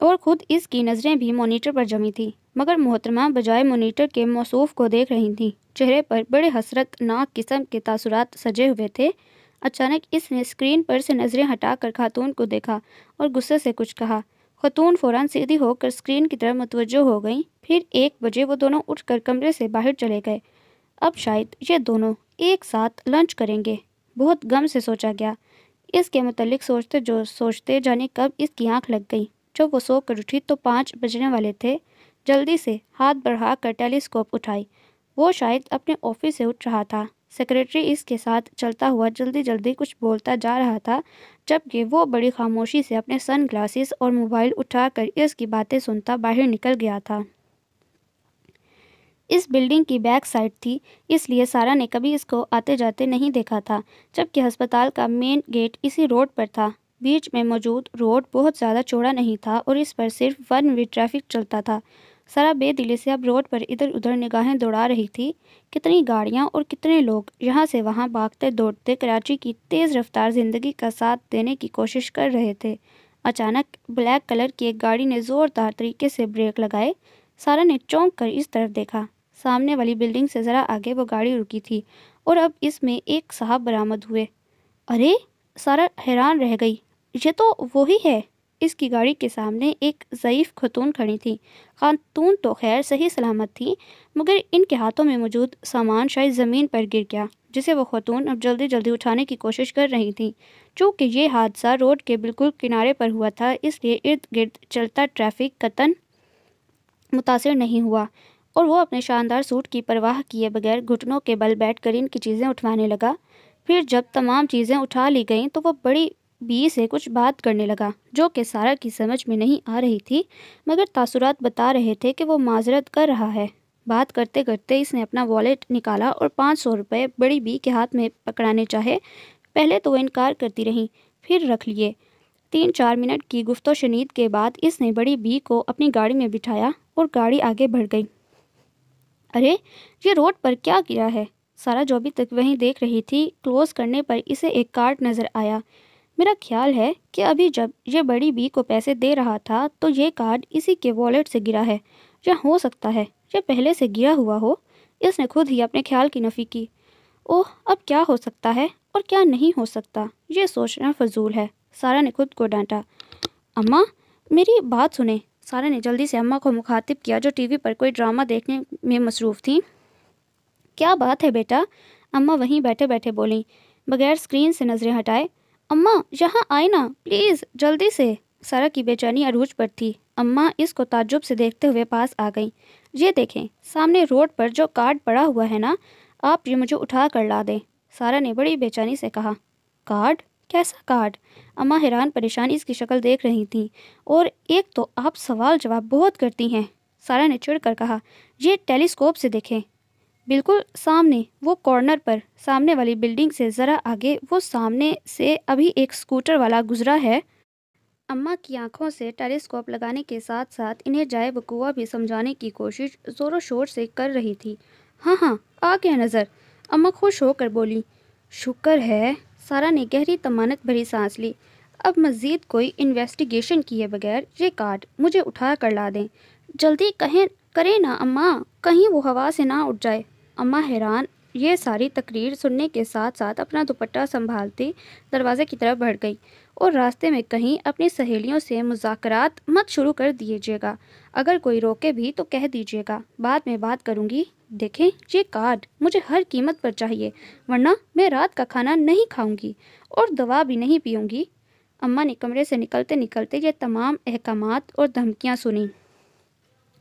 اور خود اس کی نظریں بھی مانیٹر پر جمی تھیں، مگر محترمہ بجائے مانیٹر کے موصوف کو دیکھ رہی تھیں۔ چہرے پر بڑے حسرت ناک قسم کے تاثرات سجے ہوئے تھے۔ اچانک اس نے اسکرین پر سے نظریں ہٹا کر خاتون کو دیکھا اور غصے سے کچھ کہا۔ خاتون فوراً سیدھی ہو کر اسکرین کی طرف متوجہ ہو گئیں۔ پھر 1 بجے وہ دونوں اٹھ کر کمرے سے باہر چلے گئے۔ اب شاید یہ دونوں ایک ساتھ لنچ کریں گے، بہت غم سے سوچا گیا۔ اس کے متعلق سوچتے جانے کب اس کی آنکھ لگ گئی۔ جب وہ سو کر اٹھی تو 5 بجنے والے تھے۔ جلدی سے ہاتھ بڑھا کر ٹیلیسکوپ اٹھائی۔ وہ شاید اپنے آفس سے اٹھ رہا تھا۔ سیکرٹری اس کے ساتھ چلتا ہوا جلدی کچھ بولتا جا رہا تھا، جبکہ وہ بڑی خاموشی سے اپنے سن گلاسز اور موبائل اٹھا کر اس کی باتیں سنتا باہر نکل گیا تھا۔ اس بلڈنگ کی بیک سائڈ تھی، اس لیے سارا نے کبھی اس کو آتے جاتے نہیں دیکھا تھا، جبکہ ہسپتال کا مین گیٹ اسی روڈ پر تھا۔ بیچ میں موجود روڈ بہت زیادہ چوڑا نہیں تھا اور اس پر صرف 1 وے ٹریفک چلتا تھا۔ سارا بے دلی سے اب روڈ پر ادھر ادھر نگاہیں دوڑا رہی تھی۔ کتنی گاڑیاں اور کتنے لوگ یہاں سے وہاں بھاگتے دوڑتے کراچی کی تیز رفتار زندگی کا ساتھ دینے کی کوشش کر رہے تھے۔ اچانک بلیک کلر کی ایک گاڑی نے زوردار طریقے سے بریک لگائے۔ سارا نے چونک کر اس طرف دیکھا۔ سامنے والی بلڈنگ سے ذرا آگے وہ گاڑی رکی تھی اور اب اس میں ایک صاحب برآمد ہوئے۔ ارے! سارا حیران رہ گئی۔ یہ تو وہی ہے۔ اس کی گاڑی کے سامنے ایک ضعیف خاتون کھڑی تھی۔ خاتون تو خیر صحیح سلامت تھی، مگر ان کے ہاتھوں میں موجود سامان شاید زمین پر گر گیا، جسے وہ خاتون اب جلدی اٹھانے کی کوشش کر رہی تھی۔ چونکہ یہ حادثہ روڈ کے بالکل کنارے پر ہوا تھا، اس لیے ارد گرد چلتا ٹریفک قطعاً متاثر نہیں ہوا، اور وہ اپنے شاندار سوٹ کی پرواہ کیے بغیر گھٹنوں کے بل بیٹھ کر ان کی چیزیں اٹھوانے لگا۔ پھر جب تمام چیزیں اٹھا لی گئیں تو وہ بڑی بی سے کچھ بات کرنے لگا، جو کہ سارا کی سمجھ میں نہیں آ رہی تھی، مگر تاثرات بتا رہے تھے کہ وہ معذرت کر رہا ہے۔ بات کرتے کرتے اس نے اپنا والیٹ نکالا اور 500 روپے بڑی بی کے ہاتھ میں پکڑانے چاہے۔ پہلے تو وہ انکار کرتی رہی، پھر رکھ لیے۔ 3-4 منٹ کی گفت و شنید کے بعد اس نے بڑی بی کو اپنی گاڑی میں بٹھایا اور گاڑی آگے بڑھ گئی۔ ارے! یہ روڈ پر کیا گرا ہے؟ سارا جو ابھی تک وہیں دیکھ رہی تھی، کلوز کرنے پر اسے ایک کارڈ نظر آیا۔ میرا خیال ہے کہ ابھی جب یہ بڑی بی کو پیسے دے رہا تھا تو یہ کارڈ اسی کے والیٹ سے گرا ہے، یا ہو سکتا ہے یہ پہلے سے گرا ہوا ہو۔ اس نے خود ہی اپنے خیال کی نفی کی۔ اوہ! اب کیا ہو سکتا ہے اور کیا نہیں ہو سکتا، یہ سوچنا فضول ہے، سارا نے خود کو ڈانٹا۔ اماں، میری بات سنیں۔ سارا نے جلدی سے اماں کو مخاطب کیا، جو ٹی وی پر کوئی ڈرامہ دیکھنے میں مصروف تھیں۔ کیا بات ہے بیٹا؟ اماں وہیں بیٹھے بیٹھے بولیں، بغیر اسکرین سے نظریں ہٹائے۔ اماں یہاں آئے نا پلیز، جلدی سے۔ سارا کی بے چینی عروج پر تھی۔ اماں اس کو تعجب سے دیکھتے ہوئے پاس آ گئیں۔ یہ دیکھیں، سامنے روڈ پر جو کارڈ پڑا ہوا ہے نا، آپ یہ مجھے اٹھا کر لا دیں، سارا نے بڑی بے چینی سے کہا۔ کارڈ؟ کیسا کارڈ؟ اماں حیران پریشان اس کی شکل دیکھ رہی تھیں۔ اور ایک تو آپ سوال جواب بہت کرتی ہیں، سارا نے چڑھ کر کہا۔ یہ ٹیلیسکوپ سے دیکھیں، بالکل سامنے، وہ کارنر پر، سامنے والی بلڈنگ سے ذرا آگے، وہ سامنے سے ابھی ایک اسکوٹر والا گزرا ہے۔ اماں کی آنکھوں سے ٹیلیسکوپ لگانے کے ساتھ ساتھ انہیں جائے وقوع بھی سمجھانے کی کوشش زور و شور سے کر رہی تھی۔ ہاں آ گیا نظر، اماں خوش ہو کر بولی۔ شکر ہے، سارا نے گہری طمانت بھری سانس لی۔ اب مزید کوئی انویسٹیگیشن کیے بغیر یہ کارڈ مجھے اٹھا کر لا دیں، جلدی کریں نا اماں، کہیں وہ ہوا سے نہ اٹھ جائے۔ اماں حیران یہ ساری تقریر سننے کے ساتھ ساتھ اپنا دوپٹہ سنبھالتی دروازے کی طرف بڑھ گئی، اور راستے میں کہیں اپنی سہیلیوں سے مذاکرات مت شروع کر دیجیے گا، اگر کوئی روکے بھی تو کہہ دیجیے گا بعد میں بات کروں گی۔ دیکھیں، یہ کارڈ مجھے ہر قیمت پر چاہیے، ورنہ میں رات کا کھانا نہیں کھاؤں گی اور دوا بھی نہیں پیوں گی۔ اماں نے کمرے سے نکلتے یہ تمام احکامات اور دھمکیاں سنیں۔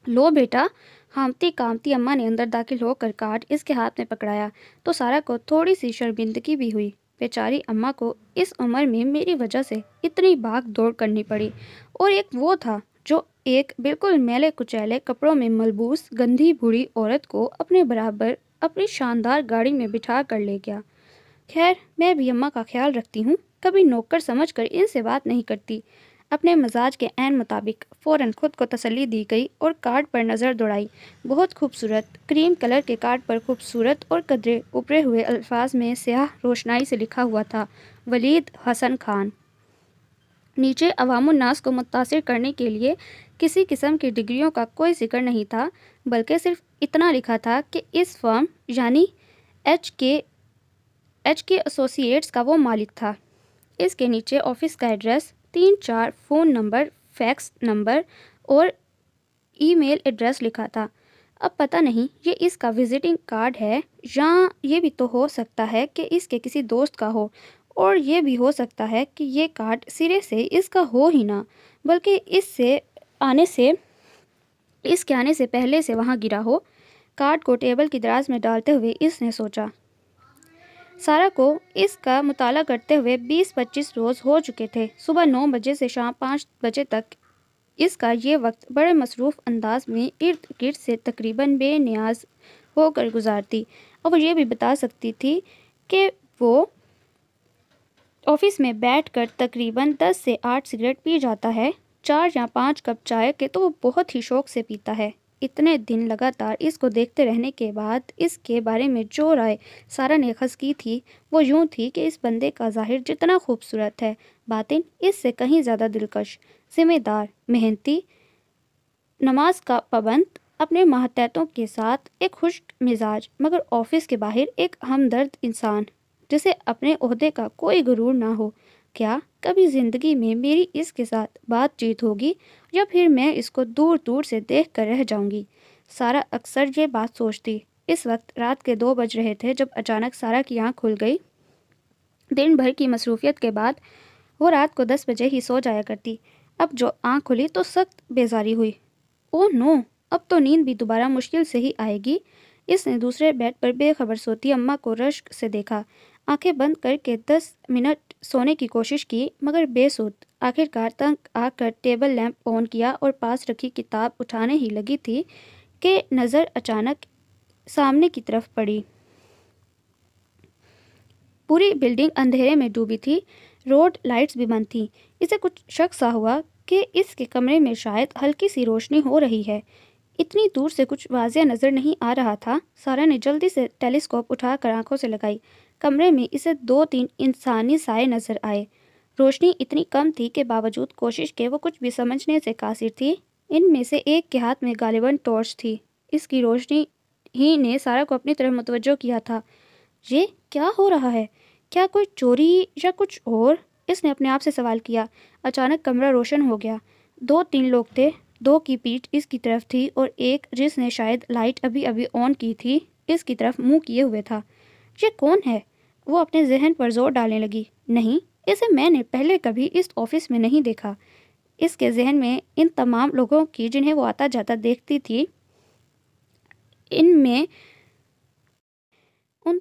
لو بیٹا، ہامتی کامتی اماں نے اندر داخل ہو کر کارڈ اس کے ہاتھ میں پکڑایا تو سارا کو تھوڑی سی شرمندگی بھی ہوئی۔ بیچاری اماں کو اس عمر میں میری وجہ سے اتنی بھاگ دوڑ کرنی پڑی، اور ایک وہ تھا جو ایک بالکل میلے کچیلے کپڑوں میں ملبوس گندھی بوڑھی عورت کو اپنے برابر اپنی شاندار گاڑی میں بٹھا کر لے گیا۔ خیر، میں بھی اماں کا خیال رکھتی ہوں، کبھی نوکر سمجھ کر ان سے بات نہیں کرتی۔ اپنے مزاج کے عین مطابق فوراً خود کو تسلی دی گئی اور کارڈ پر نظر دوڑائی۔ بہت خوبصورت کریم کلر کے کارڈ پر خوبصورت اور قدرے ابھرے ہوئے الفاظ میں سیاہ روشنائی سے لکھا ہوا تھا، ولید حسن خان۔ نیچے عوام الناس کو متاثر کرنے کے لیے کسی قسم کی ڈگریوں کا کوئی ذکر نہیں تھا، بلکہ صرف اتنا لکھا تھا کہ اس فرم یعنی ایچ کے ایسوسی ایٹس کا وہ مالک تھا۔ اس کے نیچے آفس کا address, 3-4 phone number, fax number اور ای میل ایڈریس لکھا تھا۔ اب پتہ نہیں یہ اس کا وزٹنگ کارڈ ہے، یا یہ بھی تو ہو سکتا ہے کہ اس کے کسی دوست کا ہو، اور یہ بھی ہو سکتا ہے کہ یہ کارڈ سرے سے اس کا ہو ہی نہ، بلکہ اس کے آنے سے پہلے سے وہاں گرا ہو۔ کارڈ کو ٹیبل کی دراز میں ڈالتے ہوئے اس نے سوچا۔ سارا کو اس کا مطالعہ کرتے ہوئے 20-25 روز ہو چکے تھے۔ صبح 9 بجے سے شام 5 بجے تک اس کا یہ وقت بڑے مصروف انداز میں ارد گرد سے تقریباً بے نیاز ہو کر گزارتی، اور وہ یہ بھی بتا سکتی تھی کہ وہ آفس میں بیٹھ کر تقریباً 10 سے 8 سگریٹ پی جاتا ہے، 4 یا 5 کپ چائے کے تو وہ بہت ہی شوق سے پیتا ہے۔ اتنے دن لگاتار اس کو دیکھتے رہنے کے بعد اس کے بارے میں جو رائے سارا نے اخذ کی تھی وہ یوں تھی کہ اس بندے کا ظاہر جتنا خوبصورت ہے، باطن اس سے کہیں زیادہ دلکش، ذمہ دار، محنتی، نماز کا پابند، اپنے ماتحتوں کے ساتھ ایک خشک مزاج، مگر آفس کے باہر ایک ہمدرد انسان جسے اپنے عہدے کا کوئی غرور نہ ہو۔ کیا کبھی زندگی میں میری اس کے ساتھ بات چیت ہوگی، یا پھر میں اس کو دور دور سے دیکھ کر رہ جاؤں گی؟ سارا اکثر یہ بات سوچتی۔ اس وقت رات کے 2 بج رہے تھے جب اچانک سارا کی آنکھ کھل گئی۔ دن بھر کی مصروفیت کے بعد وہ رات کو 10 بجے ہی سو جایا کرتی۔ اب جو آنکھ کھلی تو سخت بیزاری ہوئی۔ اوہ نو، اب تو نیند بھی دوبارہ مشکل سے ہی آئے گی۔ اس نے دوسرے بیڈ پر بے خبر سوتی اماں کو رشک سے دیکھا۔ آنکھیں بند کر کے 10 منٹ سونے کی کوشش کی، مگر بے سود۔ آخر کار تنگ آ کر ٹیبل لیمپ آن کیا اور پاس رکھی کتاب اٹھانے ہی لگی تھی کہ نظر اچانک سامنے کی طرف پڑی۔ پوری بلڈنگ اندھیرے میں ڈوبی تھی، روڈ لائٹس بھی بند تھیں۔ اسے کچھ شک سا ہوا کہ اس کے کمرے میں شاید ہلکی سی روشنی ہو رہی ہے۔ اتنی دور سے کچھ واضح نظر نہیں آ رہا تھا۔ سارا نے جلدی سے ٹیلیسکوپ اٹھا کر آنکھوں سے لگائی۔ کمرے میں اسے 2-3 انسانی سائے نظر آئے۔ روشنی اتنی کم تھی کہ باوجود کوشش کے وہ کچھ بھی سمجھنے سے قاصر تھی۔ ان میں سے ایک کے ہاتھ میں غالباً ٹارچ تھی۔ اس کی روشنی ہی نے سارا کو اپنی طرف متوجہ کیا تھا۔ یہ کیا ہو رہا ہے؟ کیا کوئی چوری یا کچھ اور؟ اس نے اپنے آپ سے سوال کیا۔ اچانک کمرہ روشن ہو گیا۔ 2-3 لوگ تھے۔ 2 کی پیٹھ اس کی طرف تھی اور ایک، جس نے شاید لائٹ ابھی آن کی تھی، اس کی طرف منہ کیے ہوئے تھا۔ یہ کون ہے؟ وہ اپنے ذہن پر زور ڈالنے لگی۔ نہیں، اسے میں نے پہلے کبھی اس آفس میں نہیں دیکھا۔ اس کے ذہن میں ان تمام لوگوں کی جنہیں وہ آتا جاتا دیکھتی تھی، ان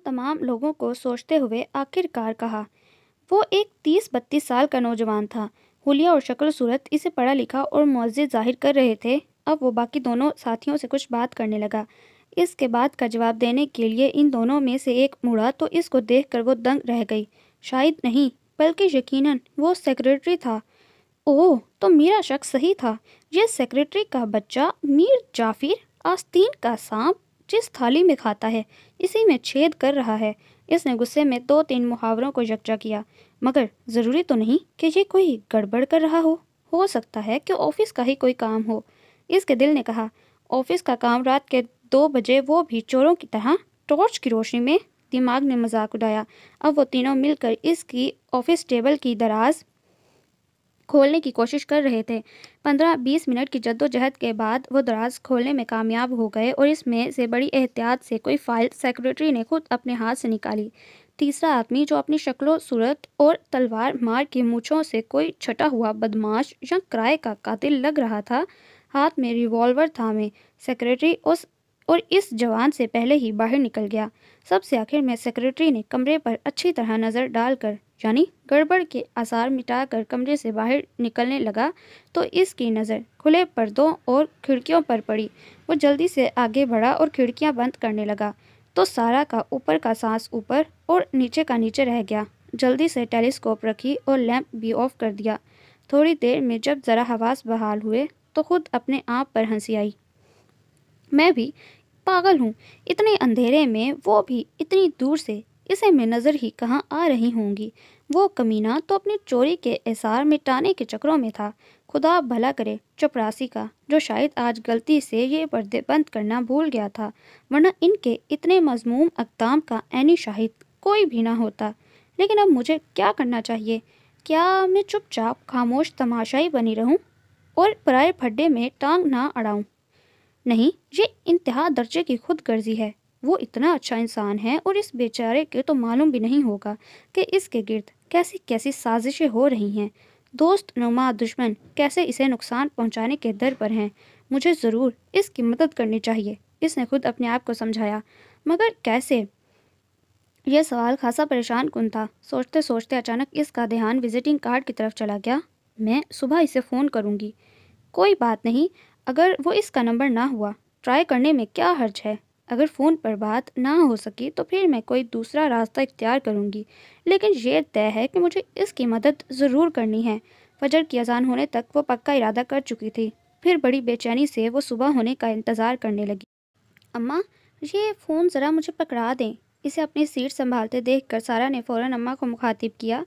تمام لوگوں کو سوچتے ہوئے آخر کار کہا۔ وہ ایک 30-32 سال کا نوجوان تھا۔ حلیہ اور شکل و صورت اسے پڑھا لکھا اور معزز ظاہر کر رہے تھے۔ اب وہ باقی دونوں ساتھیوں سے کچھ بات کرنے لگا۔ اس کے بعد کا جواب دینے کے لیے ان دونوں میں سے ایک مڑا تو اس کو دیکھ کر وہ دنگ رہ گئی۔ شاید نہیں، بلکہ یقیناً وہ سیکریٹری تھا۔ اوہ، تو میرا شک صحیح تھا۔ یہ سیکریٹری کا بچہ، میر جعفر، آستین کا سانپ، جس تھالی میں کھاتا ہے اسی میں چھید کر رہا ہے۔ اس نے غصے میں 2-3 محاوروں کو یکجا کیا۔ مگر ضروری تو نہیں کہ یہ کوئی گڑبڑ کر رہا ہو سکتا ہے کہ آفس کا ہی کوئی کام ہو۔ اس کے دل نے کہا، آفس کا کام رات کے 2 بجے، وہ بھی چوروں کی طرح، ٹارچ کی روشنی میں؟ دماغ نے مذاق اڑایا۔ اب وہ تینوں مل کر اس کی آفس ٹیبل کی دراز کھولنے کی کوشش کر رہے تھے۔ 15-20 منٹ کی جدوجہد کے بعد وہ دراز کھولنے میں کامیاب ہو گئے اور اس میں سے بڑی احتیاط سے کوئی فائل سیکریٹری نے خود اپنے ہاتھ سے نکالی۔ تیسرا آدمی، جو اپنی شکل و صورت اور تلوار مار کی مونچھوں سے کوئی چھٹا ہوا بدمعاش یا کرائے کا قاتل لگ رہا تھا، ہاتھ میں ریوالور تھامے سیکریٹری اور اس جوان سے پہلے ہی باہر نکل گیا۔ سب سے آخر میں سیکریٹری نے کمرے پر اچھی طرح نظر ڈال کر، یعنی گڑبڑ کے آثار مٹا کر کمرے سے باہر نکلنے لگا تو اس کی نظر کھلے پردوں اور کھڑکیوں پر پڑی۔ وہ جلدی سے آگے بڑھا اور کھڑکیاں بند کرنے لگا تو سارا کا اوپر کا سانس اوپر اور نیچے کا نیچے رہ گیا۔ جلدی سے ٹیلیسکوپ رکھی اور لیمپ بھی آف کر دیا۔ تھوڑی دیر میں جب ذرا حواس بحال ہوئے تو خود اپنے آپ پر ہنسی آئی۔ میں بھی پاگل ہوں، اتنے اندھیرے میں، وہ بھی اتنی دور سے، اسے میں نظر ہی کہاں آ رہی ہوں گی؟ وہ کمینہ تو اپنی چوری کے اثار مٹانے کے چکروں میں تھا۔ خدا بھلا کرے چپراسی کا، جو شاید آج غلطی سے یہ پردے بند کرنا بھول گیا تھا، ورنہ ان کے اتنے مذموم اقدام کا عینی شاہد کوئی بھی نہ ہوتا۔ لیکن اب مجھے کیا کرنا چاہیے؟ کیا میں چپ چاپ خاموش تماشائی بنی رہوں اور پرائے پھڈے میں ٹانگ نہ اڑاؤں؟ نہیں، یہ انتہا درجے کی خود غرضی ہے۔ وہ اتنا اچھا انسان ہے اور اس بیچارے کے تو معلوم بھی نہیں ہوگا کہ اس کے گرد کیسی کیسی سازشیں ہو رہی ہیں۔ دوست نما دشمن کیسے اسے نقصان پہنچانے کے در پر ہیں۔ مجھے ضرور اس کی مدد کرنی چاہیے، اس نے خود اپنے آپ کو سمجھایا۔ مگر کیسے؟ یہ سوال خاصا پریشان کن تھا۔ سوچتے سوچتے اچانک اس کا دھیان وزٹنگ کارڈ کی طرف چلا گیا۔ میں صبح اسے فون کروں گی۔ کوئی بات نہیں، اگر وہ اس کا نمبر نہ ہوا، ٹرائی کرنے میں کیا حرج ہے؟ اگر فون پر بات نہ ہو سکی تو پھر میں کوئی دوسرا راستہ اختیار کروں گی، لیکن یہ طے ہے کہ مجھے اس کی مدد ضرور کرنی ہے۔ فجر کی اذان ہونے تک وہ پکا ارادہ کر چکی تھی۔ پھر بڑی بے چینی سے وہ صبح ہونے کا انتظار کرنے لگی۔ اماں، یہ فون ذرا مجھے پکڑا دیں۔ اسے اپنی سیٹ سنبھالتے دیکھ کر سارا نے فوراً اماں کو مخاطب کیا۔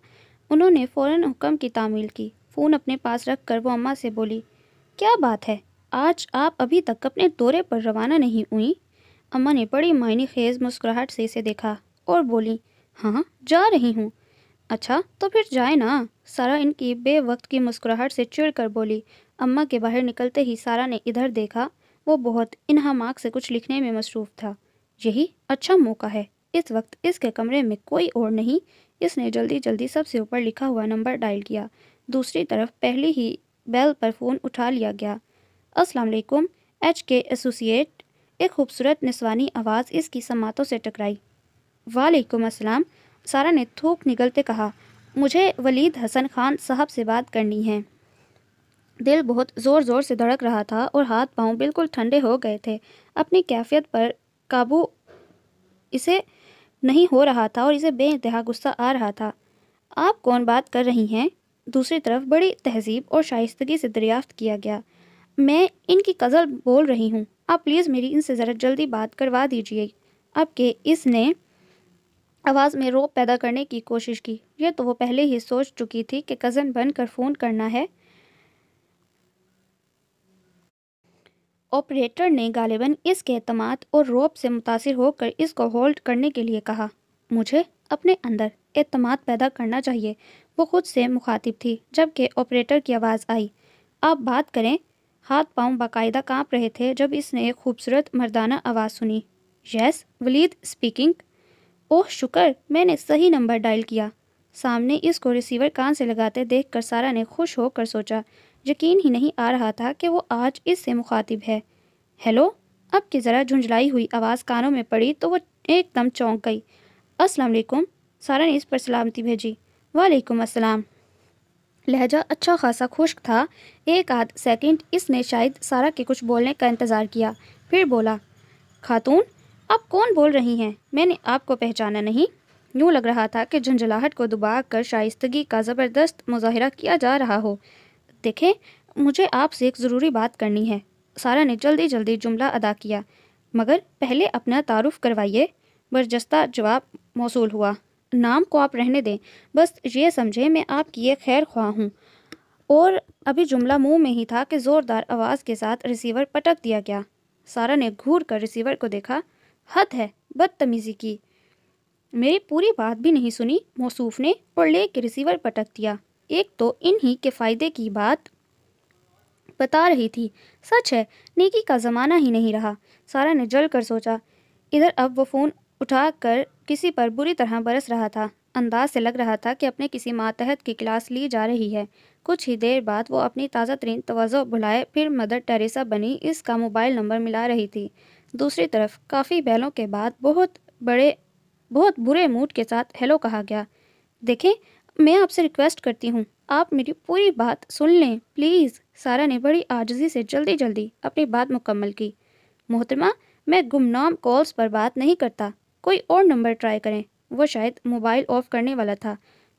انہوں نے فوراً حکم کی تعمیل کی۔ فون اپنے پاس رکھ کر وہ اماں سے بولی، کیا بات ہے؟ آج آپ ابھی تک اپنے دورے پر روانہ نہیں ہوئیں؟ اماں نے بڑی معنی خیز مسکراہٹ سے اسے دیکھا اور بولی، ہاں جا رہی ہوں۔ اچھا تو پھر جائے نا۔ سارا ان کی بے وقت کی مسکراہٹ سے چڑ کر بولی۔ اماں کے باہر نکلتے ہی سارا نے ادھر دیکھا۔ وہ بہت انہماک سے کچھ لکھنے میں مصروف تھا۔ یہی اچھا موقع ہے، اس وقت اس کے کمرے میں کوئی اور نہیں۔ اس نے جلدی جلدی سب سے اوپر لکھا ہوا نمبر ڈائل کیا۔ دوسری طرف پہلی ہی بیل پر فون اٹھا لیا گیا۔ السلام علیکم، ایچ کے ایسوسیٹ۔ ایک خوبصورت نسوانی آواز اس کی سماعتوں سے ٹکرائی۔ وعلیکم السلام، سارا نے تھوک نگلتے کہا۔ مجھے ولید حسن خان صاحب سے بات کرنی ہے۔ دل بہت زور زور سے دھڑک رہا تھا اور ہاتھ پاؤں بالکل ٹھنڈے ہو گئے تھے۔ اپنی کیفیت پر قابو اسے نہیں ہو رہا تھا اور اسے بے انتہا غصہ آ رہا تھا۔ آپ کون بات کر رہی ہیں؟ دوسری طرف بڑی تہذیب اور شائستگی سے دریافت کیا گیا۔ میں ان کی کزل بول رہی ہوں، آپ پلیز میری ان سے ذرا جلدی بات کروا دیجیے۔ اب کہ اس نے آواز میں روب پیدا کرنے کی کوشش کی۔ یہ تو وہ پہلے ہی سوچ چکی تھی کہ کزن بن کر فون کرنا ہے۔ آپریٹر نے غالباً اس کے اعتماد اور روب سے متاثر ہو کر اس کو ہولڈ کرنے کے لیے کہا۔ مجھے اپنے اندر اعتماد پیدا کرنا چاہیے، وہ خود سے مخاطب تھی، جبکہ آپریٹر کی آواز آئی۔ آپ بات کریں۔ ہاتھ پاؤں باقاعدہ کانپ رہے تھے جب اس نے ایک خوبصورت مردانہ آواز سنی۔ یس، ولید اسپیکنگ۔ اوہ شکر، میں نے صحیح نمبر ڈائل کیا۔ سامنے اس کو ریسیور کان سے لگاتے دیکھ کر سارا نے خوش ہو کر سوچا۔ یقین ہی نہیں آ رہا تھا کہ وہ آج اس سے مخاطب ہے۔ ہیلو؟ اب کی ذرا جھنجھلائی ہوئی آواز کانوں میں پڑی تو وہ ایک دم چونک گئی۔ السلام علیکم، سارا نے اس پر سلامتی بھیجی۔ وعلیکم السلام۔ لہجہ اچھا خاصا خشک تھا۔ ایک آدھ سیکنڈ اس نے شاید سارا کے کچھ بولنے کا انتظار کیا، پھر بولا، خاتون، آپ کون بول رہی ہیں؟ میں نے آپ کو پہچانا نہیں۔ یوں لگ رہا تھا کہ جھنجھلاہٹ کو دبا کر شائستگی کا زبردست مظاہرہ کیا جا رہا ہو۔ دیکھیں، مجھے آپ سے ایک ضروری بات کرنی ہے۔ سارا نے جلدی جلدی جملہ ادا کیا۔ مگر پہلے اپنا تعارف کروائیے۔ برجستہ جواب موصول ہوا۔ نام کو آپ رہنے دیں، بس یہ سمجھیں میں آپ کی ایک خیر خواہ ہوں۔ اور ابھی جملہ منہ میں ہی تھا کہ زوردار آواز کے ساتھ ریسیور پٹک دیا گیا۔ سارا نے گھور کر ریسیور کو دیکھا۔ حد ہے، بدتمیزی کی۔ میری پوری بات بھی نہیں سنی موصوف نے اور لے کے ریسیور پٹک دیا۔ ایک تو انہی کے فائدے کی بات بتا رہی تھی۔ سچ ہے، نیکی کا زمانہ ہی نہیں رہا۔ سارا نے جل کر سوچا۔ ادھر اب وہ فون اٹھا کر کسی پر بری طرح برس رہا تھا۔ انداز سے لگ رہا تھا کہ اپنے کسی ماتحت کی کلاس لی جا رہی ہے۔ کچھ ہی دیر بعد وہ اپنی تازہ ترین تواضع بھلائے پھر مدر ٹیریسا بنی اس کا موبائل نمبر ملا رہی تھی۔ دوسری طرف کافی بیلوں کے بعد بہت برے موڈ کے ساتھ ہیلو کہا گیا۔ دیکھیں، میں آپ سے ریکویسٹ کرتی ہوں، آپ میری پوری بات سن لیں پلیز۔ سارا نے بڑی عاجزی سے جلدی جلدی اپنی بات مکمل کی۔ محترمہ، میں گمنام کالز پر بات نہیں کرتا، کوئی اور نمبر ٹرائی کریں۔ وہ شاید موبائل آف کرنے والا تھا۔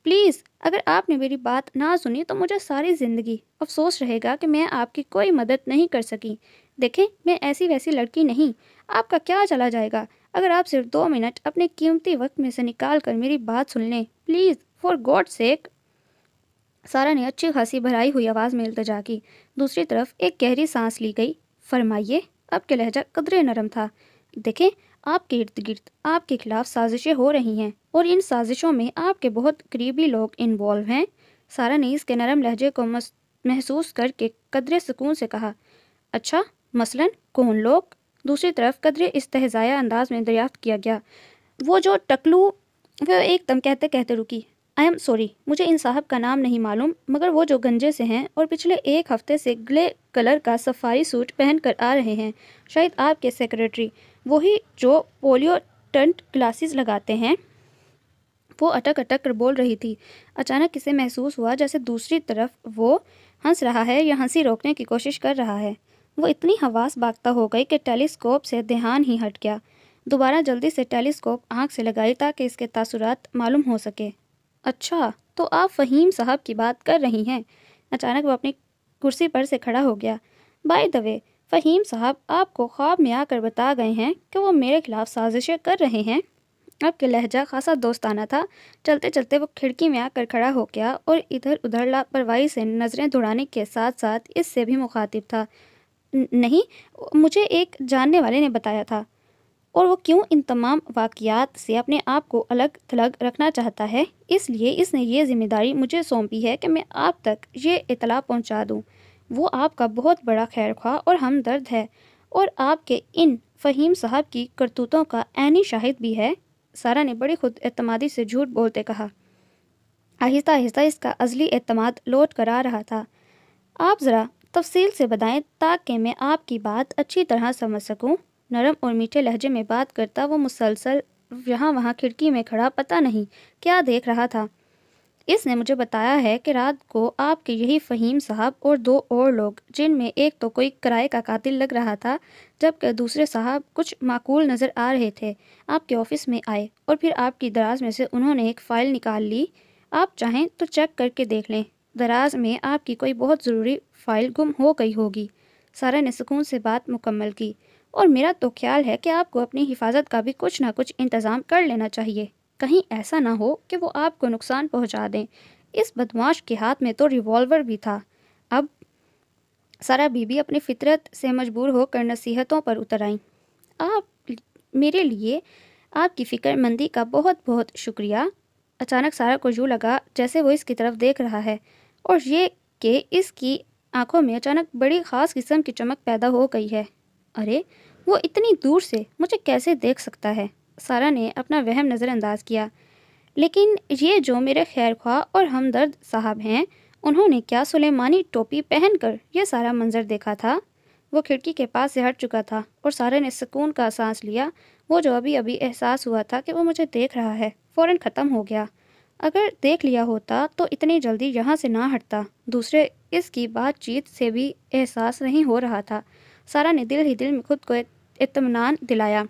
پلیز، اگر آپ نے میری بات نہ سنی تو مجھے ساری زندگی افسوس رہے گا کہ میں آپ کی کوئی مدد نہیں کر سکی۔ دیکھیں، میں ایسی ویسی لڑکی نہیں، آپ کا کیا چلا جائے گا اگر آپ صرف 2 منٹ اپنے قیمتی وقت میں سے نکال کر میری بات سن لیں پلیز۔ فار گاڈ سیک، سارا نے اچھی خاصی بھرائی ہوئی آواز میں التجا کی۔ دوسری طرف ایک گہری سانس لی گئی۔ فرمائیے۔ اب کے لہجہ قدرے نرم تھا۔ دیکھیں، آپ کے ارد گرد آپ کے خلاف سازشیں ہو رہی ہیں اور ان سازشوں میں آپ کے بہت قریبی لوگ انوالو ہیں۔ سارا نے اس کے نرم لہجے کو محسوس کر کے قدرے سکون سے کہا۔ اچھا، مثلاً کون لوگ؟ دوسری طرف قدرے استہزائیہ انداز میں دریافت کیا گیا۔ وہ جو ٹکلو، وہ ایک دم کہتے کہتے رکی۔ آئی ایم سوری، مجھے ان صاحب کا نام نہیں معلوم، مگر وہ جو گنجے سے ہیں اور پچھلے ایک ہفتے سے گلے کلر کا صفائی سوٹ پہن کر آ رہے ہیں، شاید آپ کے سیکریٹری، وہی جو پولیو ٹنٹ گلاسز لگاتے ہیں۔ وہ اٹک اٹک کر بول رہی تھی۔ اچانک اسے محسوس ہوا جیسے دوسری طرف وہ ہنس رہا ہے یا ہنسی روکنے کی کوشش کر رہا ہے۔ وہ اتنی حواس باختہ ہو گئی کہ ٹیلیسکوپ سے دھیان ہی ہٹ گیا۔ دوبارہ جلدی سے ٹیلیسکوپ آنکھ سے لگائی تاکہ اس کے تاثرات معلوم ہو سکے۔ اچھا، تو آپ فہیم صاحب کی بات کر رہی ہیں۔ اچانک وہ اپنی کرسی پر سے کھڑا ہو گیا۔ بائی دا وے، فہیم صاحب آپ کو خواب میں آ کر بتا گئے ہیں کہ وہ میرے خلاف سازشیں کر رہے ہیں۔ اب کے لہجہ خاصا دوستانہ تھا۔ چلتے چلتے وہ کھڑکی میں آ کر کھڑا ہو گیا اور ادھر ادھر لاپرواہی سے نظریں دوڑانے کے ساتھ ساتھ اس سے بھی مخاطب تھا۔ نہیں، مجھے ایک جاننے والے نے بتایا تھا۔ اور وہ کیوں ان تمام واقعات سے اپنے آپ کو الگ تھلگ رکھنا چاہتا ہے، اس لیے اس نے یہ ذمہ داری مجھے سونپی ہے کہ میں آپ تک یہ اطلاع پہنچا دوں۔ وہ آپ کا بہت بڑا خیر خواہ اور ہمدرد ہے اور آپ کے ان فہیم صاحب کی کرتوتوں کا عینی شاہد بھی ہے۔ سارا نے بڑی خود اعتمادی سے جھوٹ بولتے کہا۔ آہستہ آہستہ اس کا ازلی اعتماد لوٹ کر آ رہا تھا۔ آپ ذرا تفصیل سے بتائیں تاکہ میں آپ کی بات اچھی طرح سمجھ سکوں۔ نرم اور میٹھے لہجے میں بات کرتا وہ مسلسل یہاں وہاں کھڑکی میں کھڑا پتہ نہیں کیا دیکھ رہا تھا۔ اس نے مجھے بتایا ہے کہ رات کو آپ کے یہی فہیم صاحب اور دو اور لوگ، جن میں ایک تو کوئی کرائے کا قاتل لگ رہا تھا جبکہ دوسرے صاحب کچھ معقول نظر آ رہے تھے، آپ کے آفس میں آئے اور پھر آپ کی دراز میں سے انہوں نے ایک فائل نکال لی۔ آپ چاہیں تو چیک کر کے دیکھ لیں، دراز میں آپ کی کوئی بہت ضروری فائل گم ہو گئی ہوگی۔ سارا نے سکون سے بات مکمل کی۔ اور میرا تو خیال ہے کہ آپ کو اپنی حفاظت کا بھی کچھ نہ کچھ انتظام کر لینا چاہیے، کہیں ایسا نہ ہو کہ وہ آپ کو نقصان پہنچا دیں۔ اس بدمعاش کے ہاتھ میں تو ریوالور بھی تھا۔ اب سارا بی بی اپنی فطرت سے مجبور ہو کر نصیحتوں پر اتر آئیں۔ آپ میرے لیے آپ کی فکر مندی کا بہت بہت شکریہ۔ اچانک سارا کو یوں لگا جیسے وہ اس کی طرف دیکھ رہا ہے اور یہ کہ اس کی آنکھوں میں اچانک بڑی خاص قسم کی چمک پیدا ہو گئی ہے۔ ارے، وہ اتنی دور سے مجھے کیسے دیکھ سکتا ہے؟ سارا نے اپنا وہم نظر انداز کیا۔ لیکن یہ جو میرے خیر خواہ اور ہمدرد صاحب ہیں، انہوں نے کیا سلیمانی ٹوپی پہن کر یہ سارا منظر دیکھا تھا؟ وہ کھڑکی کے پاس سے ہٹ چکا تھا اور سارا نے سکون کا سانس لیا۔ وہ جو ابھی ابھی احساس ہوا تھا کہ وہ مجھے دیکھ رہا ہے، فوراً ختم ہو گیا۔ اگر دیکھ لیا ہوتا تو اتنی جلدی یہاں سے نہ ہٹتا۔ دوسرے اس کی بات چیت سے بھی احساس نہیں ہو رہا تھا۔ سارا نے دل ہی دل میں خود کو اطمینان دلایا۔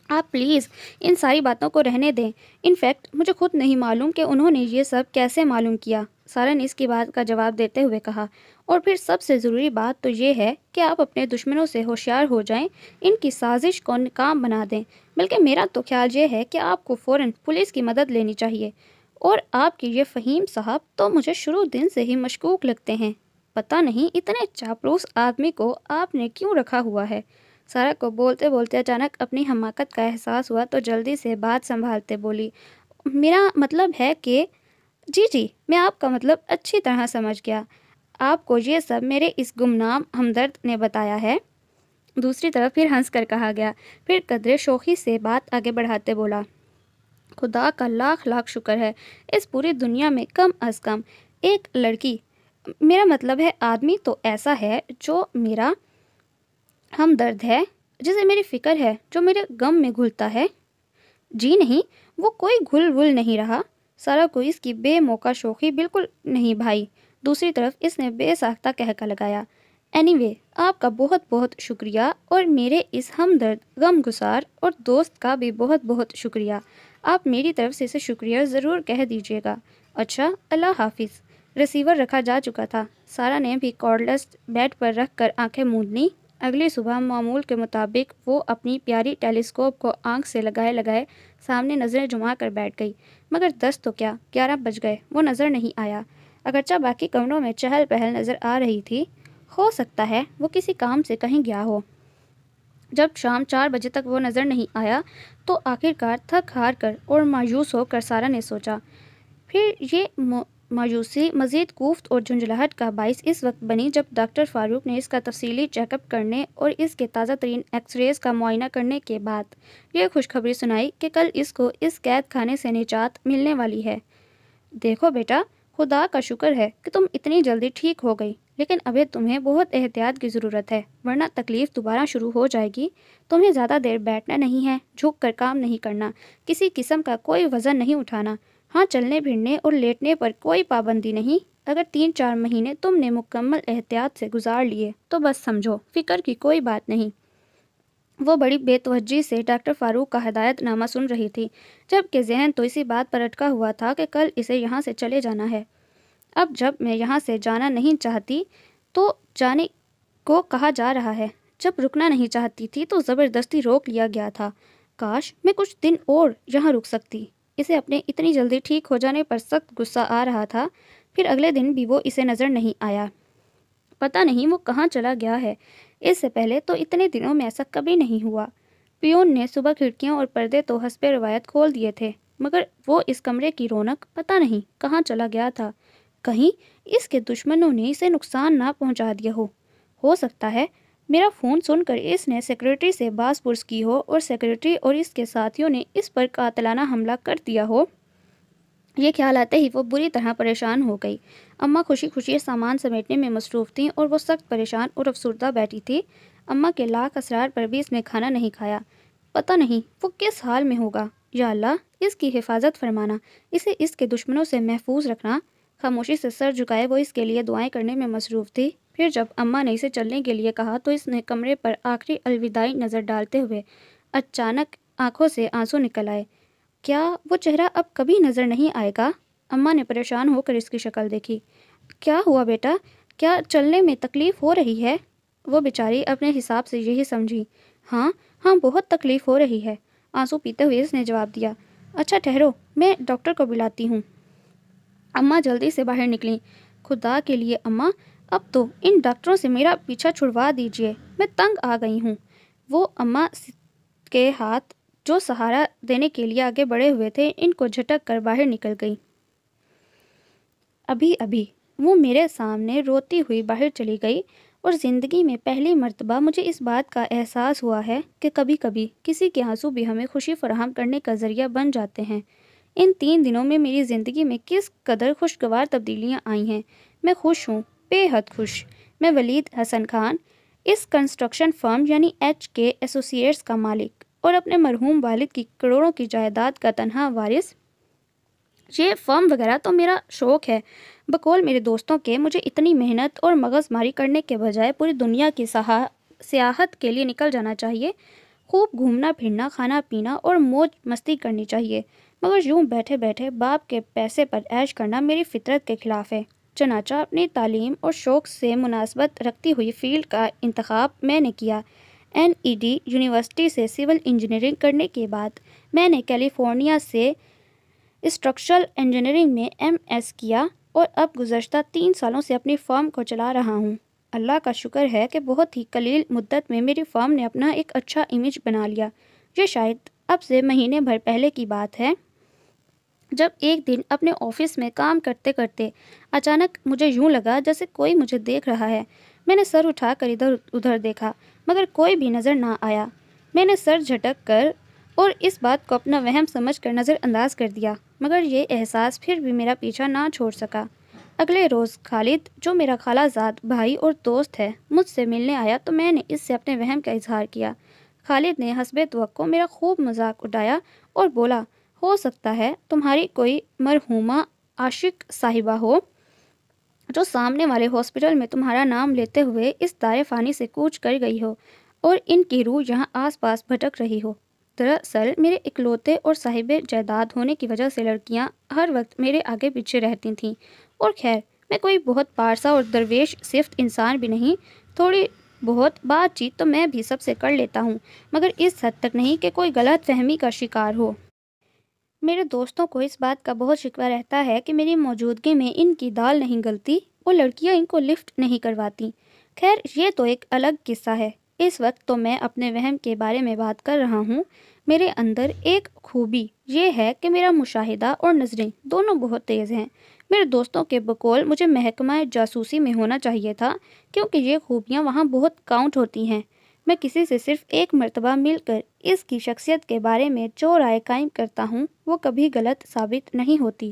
آپ پلیز ان ساری باتوں کو رہنے دیں۔ انفیکٹ مجھے خود نہیں معلوم کہ انہوں نے یہ سب کیسے معلوم کیا۔ سارا نے اس کی بات کا جواب دیتے ہوئے کہا۔ اور پھر سب سے ضروری بات تو یہ ہے کہ آپ اپنے دشمنوں سے ہوشیار ہو جائیں، ان کی سازش کو ناکام بنا دیں۔ بلکہ میرا تو خیال یہ ہے کہ آپ کو فوراً پولیس کی مدد لینی چاہیے۔ اور آپ کے یہ فہیم صاحب تو مجھے شروع دن سے ہی مشکوک لگتے ہیں۔ پتہ نہیں اتنے چاپلوس آدمی کو آپ نے کیوں رکھا ہوا ہے؟ سارا کو بولتے بولتے اچانک اپنی حماقت کا احساس ہوا تو جلدی سے بات سنبھالتے بولی۔ میرا مطلب ہے کہ جی میں آپ کا مطلب اچھی طرح سمجھ گیا۔ آپ کو یہ سب میرے اس گمنام ہمدرد نے بتایا ہے؟ دوسری طرف پھر ہنس کر کہا گیا۔ پھر قدرے شوخی سے بات آگے بڑھاتے بولا۔ خدا کا لاکھ لاکھ شکر ہے، اس پوری دنیا میں کم از کم ایک لڑکی، میرا مطلب ہے آدمی تو ایسا ہے جو میرا ہمدرد ہے، جسے میری فکر ہے، جو میرے غم میں گھلتا ہے۔ جی نہیں، وہ کوئی گھل ول نہیں رہا۔ سارا کو اس کی بے موقع شوخی بالکل نہیں بھائی۔ دوسری طرف اس نے بے ساختہ کہکا لگایا۔ اینی وے، آپ کا بہت بہت شکریہ اور میرے اس ہمدرد، غم گسار اور دوست کا بھی بہت بہت شکریہ۔ آپ میری طرف سے اسے شکریہ ضرور کہہ دیجیے گا۔ اچھا، اللہ حافظ۔ ریسیور رکھا جا چکا تھا۔ سارا نے بھی کارڈلس بیڈ پر رکھ کر آنکھیں موند لیں۔ اگلی صبح معمول کے مطابق وہ اپنی پیاری ٹیلیسکوپ کو آنکھ سے لگائے لگائے سامنے نظریں جما کر بیٹھ گئی، مگر 10 تو کیا 11 بج گئے، وہ نظر نہیں آیا۔ اگرچہ باقی کمروں میں چہل پہل نظر آ رہی تھی، ہو سکتا ہے وہ کسی کام سے کہیں گیا ہو۔ جب شام 4 بجے تک وہ نظر نہیں آیا تو آخرکار تھک ہار کر اور مایوس ہو کر سارا نے سوچا۔ پھر یہ مایوسی مزید کوفت اور جھنجھلاہٹ کا باعث اس وقت بنی جب ڈاکٹر فاروق نے اس کا تفصیلی چیک اپ کرنے اور اس کے تازہ ترین ایکس ریز کا معائنہ کرنے کے بعد یہ خوشخبری سنائی کہ کل اس کو اس قید خانے سے نجات ملنے والی ہے۔ دیکھو بیٹا، خدا کا شکر ہے کہ تم اتنی جلدی ٹھیک ہو گئی، لیکن ابھی تمہیں بہت احتیاط کی ضرورت ہے، ورنہ تکلیف دوبارہ شروع ہو جائے گی۔ تمہیں زیادہ دیر بیٹھنا نہیں ہے، جھک کر کام نہیں کرنا، کسی قسم کا کوئی وزن نہیں اٹھانا، ہاں چلنے پھرنے اور لیٹنے پر کوئی پابندی نہیں۔ اگر 3-4 مہینے تم نے مکمل احتیاط سے گزار لیے تو بس سمجھو فکر کی کوئی بات نہیں۔ وہ بڑی بے توجہی سے ڈاکٹر فاروق کا ہدایت نامہ سن رہی تھی، جبکہ ذہن تو اسی بات پر اٹکا ہوا تھا کہ کل اسے یہاں سے چلے جانا ہے۔ اب جب میں یہاں سے جانا نہیں چاہتی تو جانے کو کہا جا رہا ہے، جب رکنا نہیں چاہتی تھی تو زبردستی روک لیا گیا تھا۔ کاش میں کچھ دن اور یہاں رک سکتی۔ اسے اپنے اتنی جلدی ٹھیک ہو جانے پر سخت غصہ آ رہا تھا۔ پھر اگلے دن بھی وہ اسے نظر نہیں آیا۔ پتہ نہیں وہ کہاں چلا گیا ہے، اس سے پہلے تو اتنے دنوں میں ایسا کبھی نہیں ہوا۔ پیون نے صبح کھڑکیاں اور پردے تو حسب روایت کھول دیے تھے، مگر وہ اس کمرے کی رونق پتہ نہیں کہاں چلا گیا تھا۔ کہیں اس کے دشمنوں نے اسے نقصان نہ پہنچا دیا ہو سکتا ہے میرا فون سن کر اس نے سیکرٹری سے باز پرس کی ہو اور سیکرٹری اور اس کے ساتھیوں نے اس پر قاتلانہ حملہ کر دیا ہو۔ یہ خیال آتے ہی وہ بری طرح پریشان ہو گئی۔ اماں خوشی خوشی سامان سمیٹنے میں مصروف تھیں اور وہ سخت پریشان اور افسردہ بیٹھی تھی۔ اماں کے لاکھ اسرار پر بھی اس نے کھانا نہیں کھایا۔ پتہ نہیں وہ کس حال میں ہوگا۔ یا اللہ اس کی حفاظت فرمانا، اسے اس کے دشمنوں سے محفوظ رکھنا۔ خاموشی سے سر جھکائے وہ اس کے لیے دعائیں کرنے میں مصروف تھی۔ پھر جب اماں نے اسے چلنے کے لیے کہا تو اس نے کمرے پر آخری الوداعی نظر ڈالتے ہوئے اچانک آنکھوں سے آنسو نکل آئے۔ کیا وہ چہرہ اب کبھی نظر نہیں آئے گا؟ اماں نے پریشان ہو کر اس کی شکل دیکھی۔ کیا ہوا بیٹا؟ کیا چلنے میں تکلیف ہو رہی ہے؟ وہ بیچاری اپنے حساب سے یہی سمجھی۔ ہاں بہت تکلیف ہو رہی ہے، آنسو پیتے ہوئے اس نے جواب دیا۔ اچھا ٹھہرو، میں ڈاکٹر کو بلاتی ہوں۔ اماں جلدی سے باہر نکلیں۔ خدا کے لیے اماں، اب تو ان ڈاکٹروں سے میرا پیچھا چھڑوا دیجیے، میں تنگ آ گئی ہوں۔ وہ اماں کے ہاتھ جو سہارا دینے کے لیے آگے بڑھے ہوئے تھے ان کو جھٹک کر باہر نکل گئی۔ ابھی وہ میرے سامنے روتی ہوئی باہر چلی گئی، اور زندگی میں پہلی مرتبہ مجھے اس بات کا احساس ہوا ہے کہ کبھی کبھی کسی کے آنسو بھی ہمیں خوشی فراہم کرنے کا ذریعہ بن جاتے ہیں۔ ان 3 دنوں میں میری زندگی میں کس قدر خوشگوار تبدیلیاں آئی ہیں۔ میں خوش ہوں، بے حد خوش۔ میں ولید حسن خان، اس کنسٹرکشن فرم یعنی HK ایسوسی ایٹس کا مالک اور اپنے مرحوم والد کی کروڑوں کی جائیداد کا تنہا وارث۔ یہ فرم وغیرہ تو میرا شوق ہے، بقول میرے دوستوں کے مجھے اتنی محنت اور مغز ماری کرنے کے بجائے پوری دنیا کی سیاحت کے لیے نکل جانا چاہیے، خوب گھومنا پھرنا، کھانا پینا اور موج مستی کرنی چاہیے، مگر یوں بیٹھے بیٹھے باپ کے پیسے پر عیش کرنا میری فطرت کے خلاف ہے۔ چنانچہ اپنی تعلیم اور شوق سے مناسبت رکھتی ہوئی فیلڈ کا انتخاب میں نے کیا۔ NED یونیورسٹی سے سول انجینئرنگ کرنے کے بعد میں نے کیلیفورنیا سے اسٹرکچرل انجینئرنگ میں MS کیا اور اب گزشتہ 3 سالوں سے اپنی فرم کو چلا رہا ہوں۔ اللہ کا شکر ہے کہ بہت ہی قلیل مدت میں میری فرم نے اپنا ایک اچھا امیج بنا لیا۔ یہ شاید اب سے مہینے بھر پہلے کی بات ہے، جب ایک دن اپنے آفس میں کام کرتے کرتے اچانک مجھے یوں لگا جیسے کوئی مجھے دیکھ رہا ہے۔ میں نے سر اٹھا کر ادھر ادھر دیکھا، مگر کوئی بھی نظر نہ آیا۔ میں نے سر جھٹک کر اور اس بات کو اپنا وہم سمجھ کر نظر انداز کر دیا، مگر یہ احساس پھر بھی میرا پیچھا نہ چھوڑ سکا۔ اگلے روز خالد، جو میرا خالہ زاد بھائی اور دوست ہے، مجھ سے ملنے آیا تو میں نے اس سے اپنے وہم کا اظہار کیا۔ خالد نے حسب توقع میرا خوب مذاق اڑایا اور بولا، ہو سکتا ہے تمہاری کوئی مرحومہ عاشق صاحبہ ہو جو سامنے والے ہاسپٹل میں تمہارا نام لیتے ہوئے اس دار فانی سے کوچ کر گئی ہو اور ان کی روح یہاں آس پاس بھٹک رہی ہو۔ دراصل میرے اکلوتے اور صاحب جائیداد ہونے کی وجہ سے لڑکیاں ہر وقت میرے آگے پیچھے رہتی تھیں، اور خیر میں کوئی بہت پارسا اور درویش صفت انسان بھی نہیں، تھوڑی بہت بات چیت تو میں بھی سب سے کر لیتا ہوں، مگر اس حد تک نہیں کہ کوئی غلط فہمی کا شکار ہو۔ میرے دوستوں کو اس بات کا بہت شکوہ رہتا ہے کہ میری موجودگی میں ان کی دال نہیں گلتی اور لڑکیاں ان کو لفٹ نہیں کرواتی۔ خیر، یہ تو ایک الگ قصہ ہے۔ اس وقت تو میں اپنے وہم کے بارے میں بات کر رہا ہوں۔ میرے اندر ایک خوبی یہ ہے کہ میرا مشاہدہ اور نظریں دونوں بہت تیز ہیں۔ میرے دوستوں کے بقول مجھے محکمہ جاسوسی میں ہونا چاہیے تھا، کیونکہ یہ خوبیاں وہاں بہت کاؤنٹ ہوتی ہیں۔ میں کسی سے صرف ایک مرتبہ مل کر اس کی شخصیت کے بارے میں جو رائے قائم کرتا ہوں وہ کبھی غلط ثابت نہیں ہوتی۔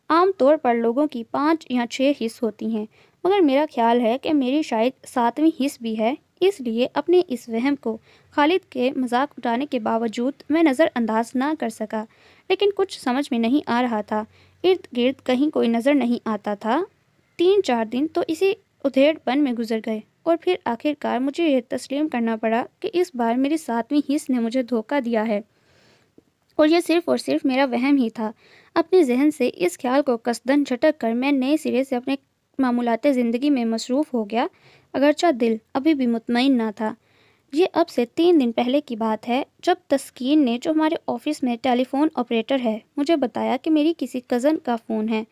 عام طور پر لوگوں کی 5 یا 6 حص ہوتی ہیں، مگر میرا خیال ہے کہ میری شاید 7ویں حص بھی ہے۔ اس لیے اپنے اس وہم کو خالد کے مذاق اٹھانے کے باوجود میں نظر انداز نہ کر سکا، لیکن کچھ سمجھ میں نہیں آ رہا تھا۔ ارد گرد کہیں کوئی نظر نہیں آتا تھا۔ 3-4 دن تو اسی ادھیڑ پن میں گزر گئے، اور پھر آخر کار مجھے یہ تسلیم کرنا پڑا کہ اس بار میری 7ویں حص نے مجھے دھوکہ دیا ہے، اور یہ صرف اور صرف میرا وہم ہی تھا۔ اپنے ذہن سے اس خیال کو قصداً جھٹک کر میں نئے سرے سے اپنے معمولات زندگی میں مصروف ہو گیا، اگرچہ دل ابھی بھی مطمئن نہ تھا۔ یہ اب سے 3 دن پہلے کی بات ہے، جب تسکین نے، جو ہمارے آفس میں ٹیلی فون آپریٹر ہے، مجھے بتایا کہ میری کسی کزن کا فون ہے۔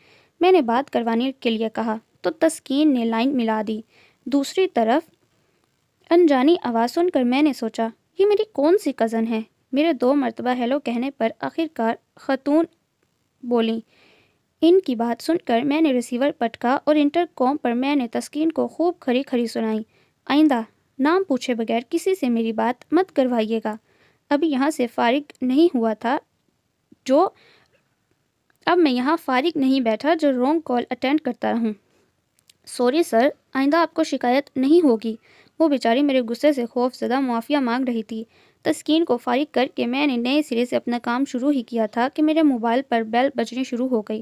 میں نے بات کروانے کے لیے کہا تو تسکین نے لائن ملا دی۔ دوسری طرف انجانی آواز سن کر میں نے سوچا، یہ میری کون سی کزن ہے؟ میرے 2 مرتبہ ہیلو کہنے پر آخر کار خاتون بولیں۔ ان کی بات سن کر میں نے ریسیور پٹکا اور انٹر کام پر میں نے تسکین کو خوب کھری کھری سنائی۔ آئندہ نام پوچھے بغیر کسی سے میری بات مت کروائیے گا۔ ابھی یہاں سے فارغ نہیں ہوا تھا جو اب میں یہاں فارغ نہیں بیٹھا جو رونگ کال اٹینڈ کرتا رہوں۔ سوری سر، آئندہ آپ کو شکایت نہیں ہوگی۔ وہ بیچاری میرے غصے سے خوف زدہ معافیہ مانگ رہی تھی۔ تسکین کو فارغ کر کے میں نے نئے سرے سے اپنا کام شروع ہی کیا تھا کہ میرے موبائل پر بیل بجنی شروع ہو گئی۔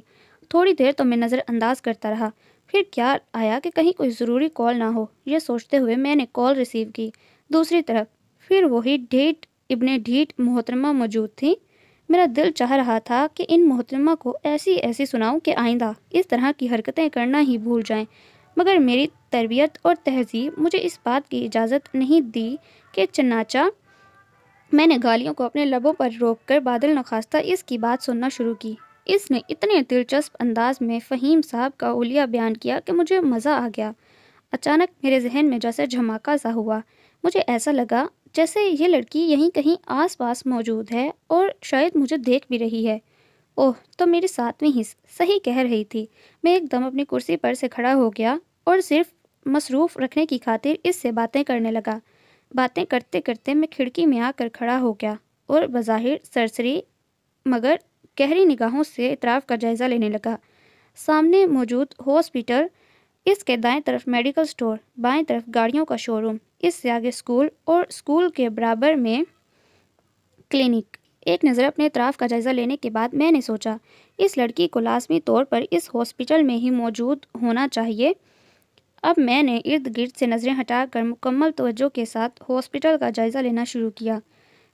تھوڑی دیر تو میں نظر انداز کرتا رہا، پھر کیا آیا کہ کہیں کوئی ضروری کال نہ ہو۔ یہ سوچتے ہوئے میں نے کال ریسیو کی۔ دوسری طرف پھر وہی ڈھیٹ ابن ڈھیٹ محترمہ موجود تھی۔ میرا دل چاہ رہا تھا کہ ان محترمہ کو ایسی سناؤں کہ آئندہ اس طرح کی حرکتیں کرنا ہی بھول جائیں، مگر میری تربیت اور تہذیب مجھے اس بات کی اجازت نہیں دی کہ چنانچہ میں نے گالیوں کو اپنے لبوں پر روک کر بادل نخواستہ اس کی بات سننا شروع کی۔ اس نے اتنے دلچسپ انداز میں فہیم صاحب کا اولیہ بیان کیا کہ مجھے مزہ آ گیا۔ اچانک میرے ذہن میں جیسے جھماکہ سا ہوا۔ مجھے ایسا لگا جیسے یہ لڑکی یہیں کہیں آس پاس موجود ہے اور شاید مجھے دیکھ بھی رہی ہے۔ اوہ، تو میری 7ویں حص صحیح کہہ رہی تھی۔ میں ایک دم اپنی کرسی پر سے کھڑا ہو گیا اور صرف مصروف رکھنے کی خاطر اس سے باتیں کرنے لگا۔ باتیں کرتے کرتے میں کھڑکی میں آ کر کھڑا ہو گیا اور بظاہر سرسری مگر گہری نگاہوں سے اطراف کا جائزہ لینے لگا۔ سامنے موجود ہاسپٹل، اس کے دائیں طرف میڈیکل سٹور، بائیں طرف گاڑیوں کا شو روم، اس سے آگے سکول اور سکول کے برابر میں کلینک۔ ایک نظر اپنے اطراف کا جائزہ لینے کے بعد میں نے سوچا، اس لڑکی کو لازمی طور پر اس ہاسپٹل میں ہی موجود ہونا چاہیے۔ اب میں نے ارد گرد سے نظریں ہٹا کر مکمل توجہ کے ساتھ ہاسپٹل کا جائزہ لینا شروع کیا۔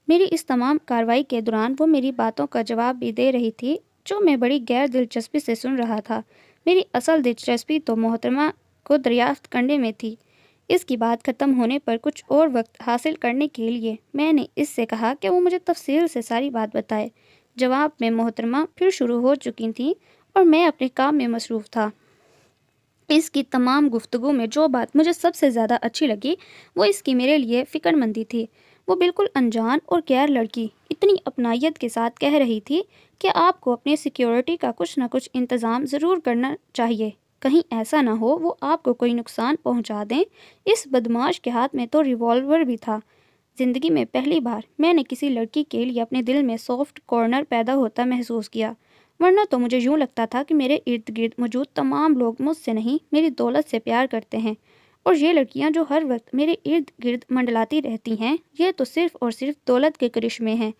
میری اس تمام کارروائی کے دوران وہ میری باتوں کا جواب بھی دے رہی تھی، جو میں بڑی غیر دلچسپی سے سن رہا تھا۔ میری اصل دلچسپی تو محترمہ کو دریافت کرنے میں تھی۔ اس کی بات ختم ہونے پر کچھ اور وقت حاصل کرنے کے لیے میں نے اس سے کہا کہ وہ مجھے تفصیل سے ساری بات بتائے۔ جواب میں محترمہ پھر شروع ہو چکی تھیں اور میں اپنے کام میں مصروف تھا۔ اس کی تمام گفتگو میں جو بات مجھے سب سے زیادہ اچھی لگی وہ اس کی میرے لیے فکر مندی تھی۔ وہ بالکل انجان اور غیر لڑکی اتنی اپنائیت کے ساتھ کہہ رہی تھی کہ آپ کو اپنی سیکیورٹی کا کچھ نہ کچھ انتظام ضرور کرنا چاہیے، کہیں ایسا نہ ہو وہ آپ کو کوئی نقصان پہنچا دیں۔ اس بدمعاش کے ہاتھ میں تو ریوالور بھی تھا۔ زندگی میں پہلی بار میں نے کسی لڑکی کے لیے اپنے دل میں سافٹ کارنر پیدا ہوتا محسوس کیا، ورنہ تو مجھے یوں لگتا تھا کہ میرے ارد گرد موجود تمام لوگ مجھ سے نہیں میری دولت سے پیار کرتے ہیں، اور یہ لڑکیاں جو ہر وقت میرے ارد گرد منڈلاتی رہتی ہیں یہ تو صرف اور صرف دولت کے کرشمے ہیں۔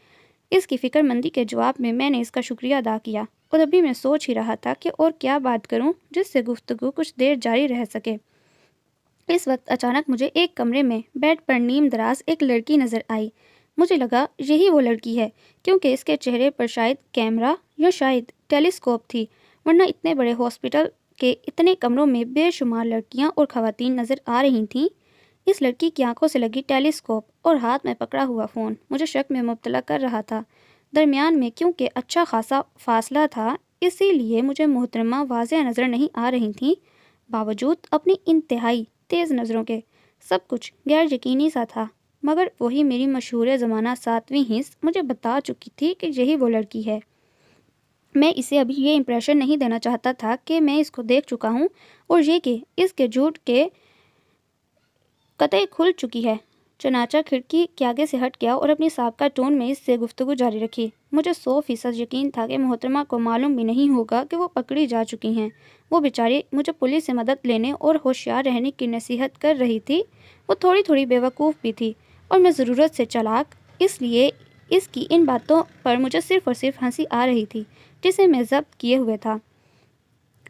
اس کی فکر مندی کے جواب میں نے اس کا شکریہ ادا کیا، اور ابھی میں سوچ ہی رہا تھا کہ اور کیا بات کروں جس سے گفتگو کچھ دیر جاری رہ سکے۔ اس وقت اچانک مجھے ایک کمرے میں بیڈ پر نیم دراز ایک لڑکی نظر آئی۔ مجھے لگا یہی وہ لڑکی ہے، کیونکہ اس کے چہرے پر شاید کیمرہ یا شاید ٹیلیسکوپ تھی، ورنہ اتنے بڑے ہاسپٹل کے اتنے کمروں میں بے شمار لڑکیاں اور خواتین نظر آ رہی تھیں۔ اس لڑکی کی آنکھوں سے لگی ٹیلیسکوپ اور ہاتھ میں پکڑا ہوا فون مجھے شک میں مبتلا کر رہا تھا۔ درمیان میں کیونکہ اچھا خاصا فاصلہ تھا، اسی لیے مجھے محترمہ واضح نظر نہیں آ رہی تھیں۔ باوجود اپنی انتہائی تیز نظروں کے سب کچھ غیر یقینی سا تھا، مگر وہی میری مشہور زمانہ 7ویں حص مجھے بتا چکی تھی کہ یہی وہ لڑکی ہے۔ میں اسے ابھی یہ امپریشن نہیں دینا چاہتا تھا کہ میں اس کو دیکھ چکا ہوں، اور یہ کہ اس کے جھوٹ کے قطعے کھل چکی ہے۔ چنانچہ کھڑکی کے آگے سے ہٹ گیا اور اپنی سابقہ ٹون میں اس سے گفتگو جاری رکھی۔ مجھے 100% یقین تھا کہ محترمہ کو معلوم بھی نہیں ہوگا کہ وہ پکڑی جا چکی ہیں۔ وہ بیچاری مجھے پولیس سے مدد لینے اور ہوشیار رہنے کی نصیحت کر رہی تھی۔ وہ تھوڑی تھوڑی بے وقوف بھی تھی اور میں ضرورت سے چالاک، اس لیے اس کی ان باتوں پر مجھے صرف اور صرف ہنسی آ رہی تھی جسے میں ضبط کیے ہوئے تھا۔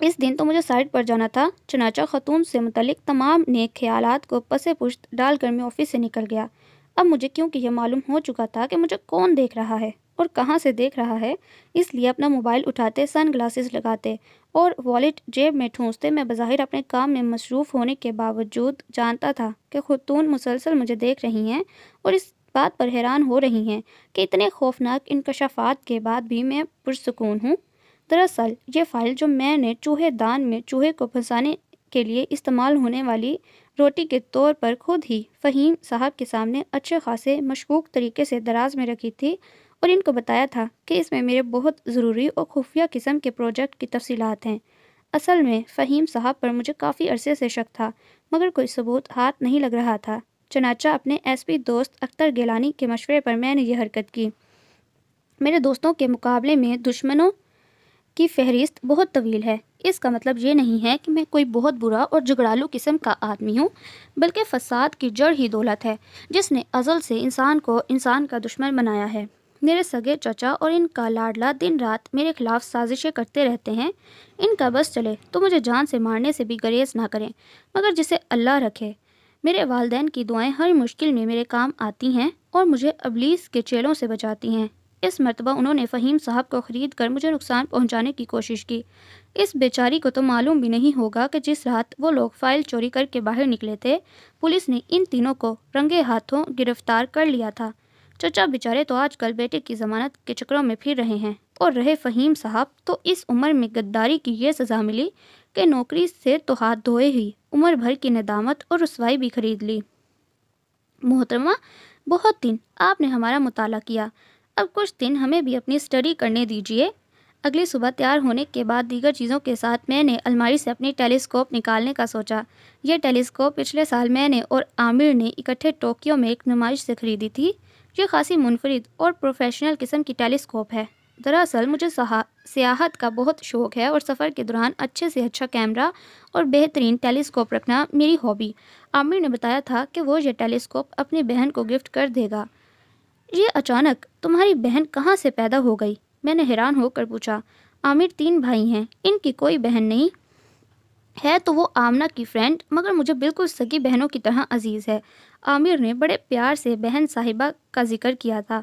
اس دن تو مجھے سائٹ پر جانا تھا، چنانچہ خاتون سے متعلق تمام نیک خیالات کو پس پشت ڈال کر میں آفس سے نکل گیا۔ اب مجھے کیونکہ یہ معلوم ہو چکا تھا کہ مجھے کون دیکھ رہا ہے اور کہاں سے دیکھ رہا ہے، اس لیے اپنا موبائل اٹھاتے، سن گلاسز لگاتے اور والیٹ جیب میں ٹھونستے میں بظاہر اپنے کام میں مصروف ہونے کے باوجود جانتا تھا کہ خاتون مسلسل مجھے دیکھ رہی ہیں اور اس بات پر حیران ہو رہی ہیں کہ اتنے خوفناک انکشافات کے بعد بھی میں پرسکون ہوں۔ دراصل یہ فائل جو میں نے چوہے دان میں چوہے کو پھنسانے کے لیے استعمال ہونے والی روٹی کے طور پر خود ہی فہیم صاحب کے سامنے اچھے خاصے مشکوک طریقے سے دراز میں رکھی تھی اور ان کو بتایا تھا کہ اس میں میرے بہت ضروری اور خفیہ قسم کے پروجیکٹ کی تفصیلات ہیں۔ اصل میں فہیم صاحب پر مجھے کافی عرصے سے شک تھا، مگر کوئی ثبوت ہاتھ نہیں لگ رہا تھا۔ چنانچہ اپنے ایس پی دوست اختر گیلانی کے مشورے پر میں نے یہ حرکت کی۔ میرے دوستوں کے مقابلے میں دشمنوں کی فہرست بہت طویل ہے۔ اس کا مطلب یہ نہیں ہے کہ میں کوئی بہت برا اور جھگڑالو قسم کا آدمی ہوں، بلکہ فساد کی جڑ ہی دولت ہے جس نے ازل سے انسان کو انسان کا دشمن بنایا ہے۔ میرے سگے چچا اور ان کا لاڈلا دن رات میرے خلاف سازشیں کرتے رہتے ہیں۔ ان کا بس چلے تو مجھے جان سے مارنے سے بھی گریز نہ کریں، مگر جسے اللہ رکھے۔ میرے والدین کی دعائیں ہر مشکل میں میرے کام آتی ہیں اور مجھے ابلیس کے چیلوں سے بچاتی ہیں۔ اس مرتبہ انہوں نے فہیم صاحب کو خرید کر مجھے نقصان پہنچانے کی کوشش کی۔ اس بیچاری کو تو معلوم بھی نہیں ہوگا کہ جس رات وہ لوگ فائل چوری کر کے باہر نکلے تھے، پولیس نے ان تینوں کو رنگے ہاتھوں گرفتار کر لیا تھا۔ چچا بیچارے تو آج کل بیٹے کی ضمانت کے چکروں میں پھر رہے ہیں، اور رہے فہیم صاحب تو اس عمر میں غداری کی یہ سزا ملی کہ نوکری سے تو ہاتھ دھوئے ہی عمر بھر کی ندامت اور رسوائی بھی خرید لی۔ محترمہ، بہت دن آپ نے ہمارا مطالعہ کیا، اب کچھ دن ہمیں بھی اپنی اسٹڈی کرنے دیجیے۔ اگلی صبح تیار ہونے کے بعد دیگر چیزوں کے ساتھ میں نے الماری سے اپنی ٹیلیسکوپ نکالنے کا سوچا۔ یہ ٹیلیسکوپ پچھلے سال میں نے اور عامر نے اکٹھے ٹوکیو میں ایک نمائش سے خریدی تھی۔ یہ خاصی منفرد اور پروفیشنل قسم کی ٹیلیسکوپ ہے۔ دراصل مجھے سیاحت کا بہت شوق ہے اور سفر کے دوران اچھے سے اچھا کیمرہ اور بہترین ٹیلیسکوپ رکھنا میری ہابی۔ عامر نے بتایا تھا کہ وہ یہ ٹیلیسکوپ اپنی بہن کو گفٹ کر دے گا۔ یہ اچانک تمہاری بہن کہاں سے پیدا ہو گئی؟ میں نے حیران ہو کر پوچھا۔ عامر 3 بھائی ہیں، ان کی کوئی بہن نہیں ہے تو وہ آمنہ کی فرینڈ، مگر مجھے بالکل سگی بہنوں کی طرح عزیز ہے۔ عامر نے بڑے پیار سے بہن صاحبہ کا ذکر کیا تھا۔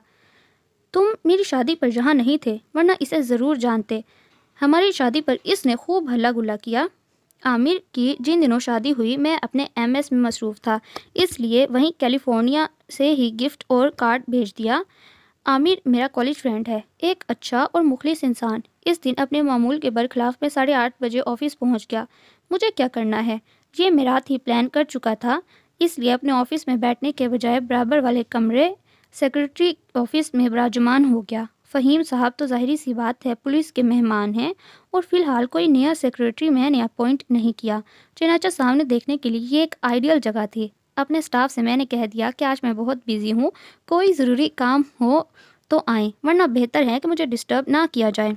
تم میری شادی پر یہاں نہیں تھے، ورنہ اسے ضرور جانتے۔ ہماری شادی پر اس نے خوب ہلا گلا کیا۔ عامر کی جن دنوں شادی ہوئی میں اپنے MS میں مصروف تھا، اس لیے وہیں کیلیفورنیا سے ہی گفٹ اور کارڈ بھیج دیا۔ عامر میرا کالج فرینڈ ہے، ایک اچھا اور مخلص انسان۔ اس دن اپنے معمول کے برخلاف میں 8:30 بجے آفس پہنچ گیا۔ مجھے کیا کرنا ہے یہ میں رات ہی پلان کر چکا تھا، اس لیے اپنے آفس میں بیٹھنے کے بجائے برابر والے کمرے سیکرٹری آفس میں براجمان ہو گیا۔ فہیم صاحب تو ظاہری سی بات ہے پولیس کے مہمان ہیں، اور فی الحال کوئی نیا سیکرٹری میں نے اپوائنٹ نہیں کیا، چنانچہ سامنے دیکھنے کے لیے یہ ایک آئیڈیل جگہ تھی۔ اپنے سٹاف سے میں نے کہہ دیا کہ آج میں بہت بیزی ہوں، کوئی ضروری کام ہو تو آئیں، ورنہ بہتر ہے کہ مجھے ڈسٹرب نہ کیا جائے۔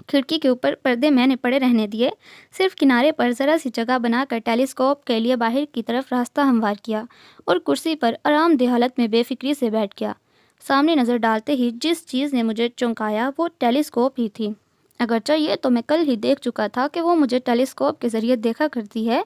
کھڑکی کے اوپر پردے میں نے پڑے رہنے دیے، صرف کنارے پر ذرا سی جگہ بنا کر ٹیلیسکوپ کے لیے باہر کی طرف راستہ ہموار کیا اور کرسی پر آرام دہ حالت میں بے فکری سے بیٹھ گیا۔ سامنے نظر ڈالتے ہی جس چیز نے مجھے چونکایا وہ ٹیلیسکوپ ہی تھی۔ اگرچہ یہ تو میں کل ہی دیکھ چکا تھا کہ وہ مجھے ٹیلیسکوپ کے ذریعے دیکھا کرتی ہے،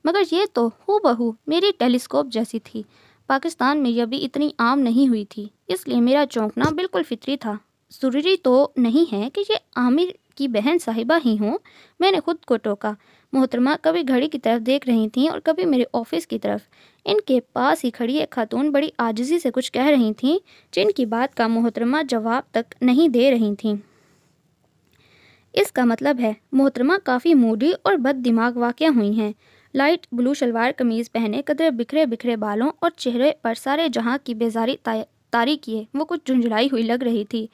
مگر یہ تو ہو بہو میری ٹیلیسکوپ جیسی تھی۔ پاکستان میں یہ بھی اتنی عام نہیں ہوئی تھی، اس لیے میرا چونکنا بالکل فطری تھا۔ ضروری تو نہیں ہے کہ یہ عامر کی بہن صاحبہ ہی ہوں، میں نے خود کو ٹوکا، محترمہ کبھی گھڑی کی طرف دیکھ رہی تھیں اور کبھی میرے آفس کی طرف۔ ان کے پاس ہی کھڑی ایک خاتون بڑی عاجزی سے کچھ کہہ رہی تھیں، جن کی بات کا محترمہ جواب تک نہیں دے رہی تھیں۔ اس کا مطلب ہے محترمہ کافی موڈی اور بد دماغ واقع ہوئی ہیں۔ لائٹ بلو شلوار قمیض پہنے، قدرے بکھرے بکھرے بالوں اور چہرے پر سارے جہاں کی بیزاری طاری کیے وہ کچھ جھنجھلائی ہوئی لگ رہی تھی۔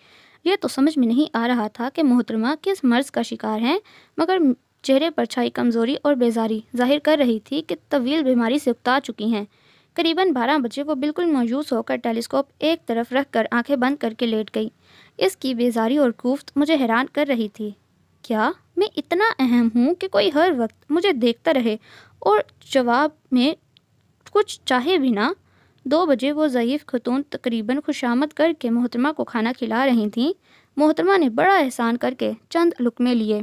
یہ تو سمجھ میں نہیں آ رہا تھا کہ محترمہ کس مرض کا شکار ہیں، مگر چہرے پر چھائی کمزوری اور بیزاری ظاہر کر رہی تھی کہ طویل بیماری سے اکتا چکی ہیں۔ قریباً 12 بجے وہ بالکل مایوس ہو کر ٹیلیسکوپ ایک طرف رکھ کر آنکھیں بند کر کے لیٹ گئی۔ اس کی بیزاری اور کوفت مجھے حیران کر رہی تھی۔ کیا میں اتنا اہم ہوں کہ کوئی ہر وقت مجھے دیکھتا رہے اور جواب میں کچھ چاہے بھی نہ؟ 2 بجے وہ ضعیف خاتون تقریباً خوشامد کر کے محترمہ کو کھانا کھلا رہی تھیں۔ محترمہ نے بڑا احسان کر کے چند لقمے لیے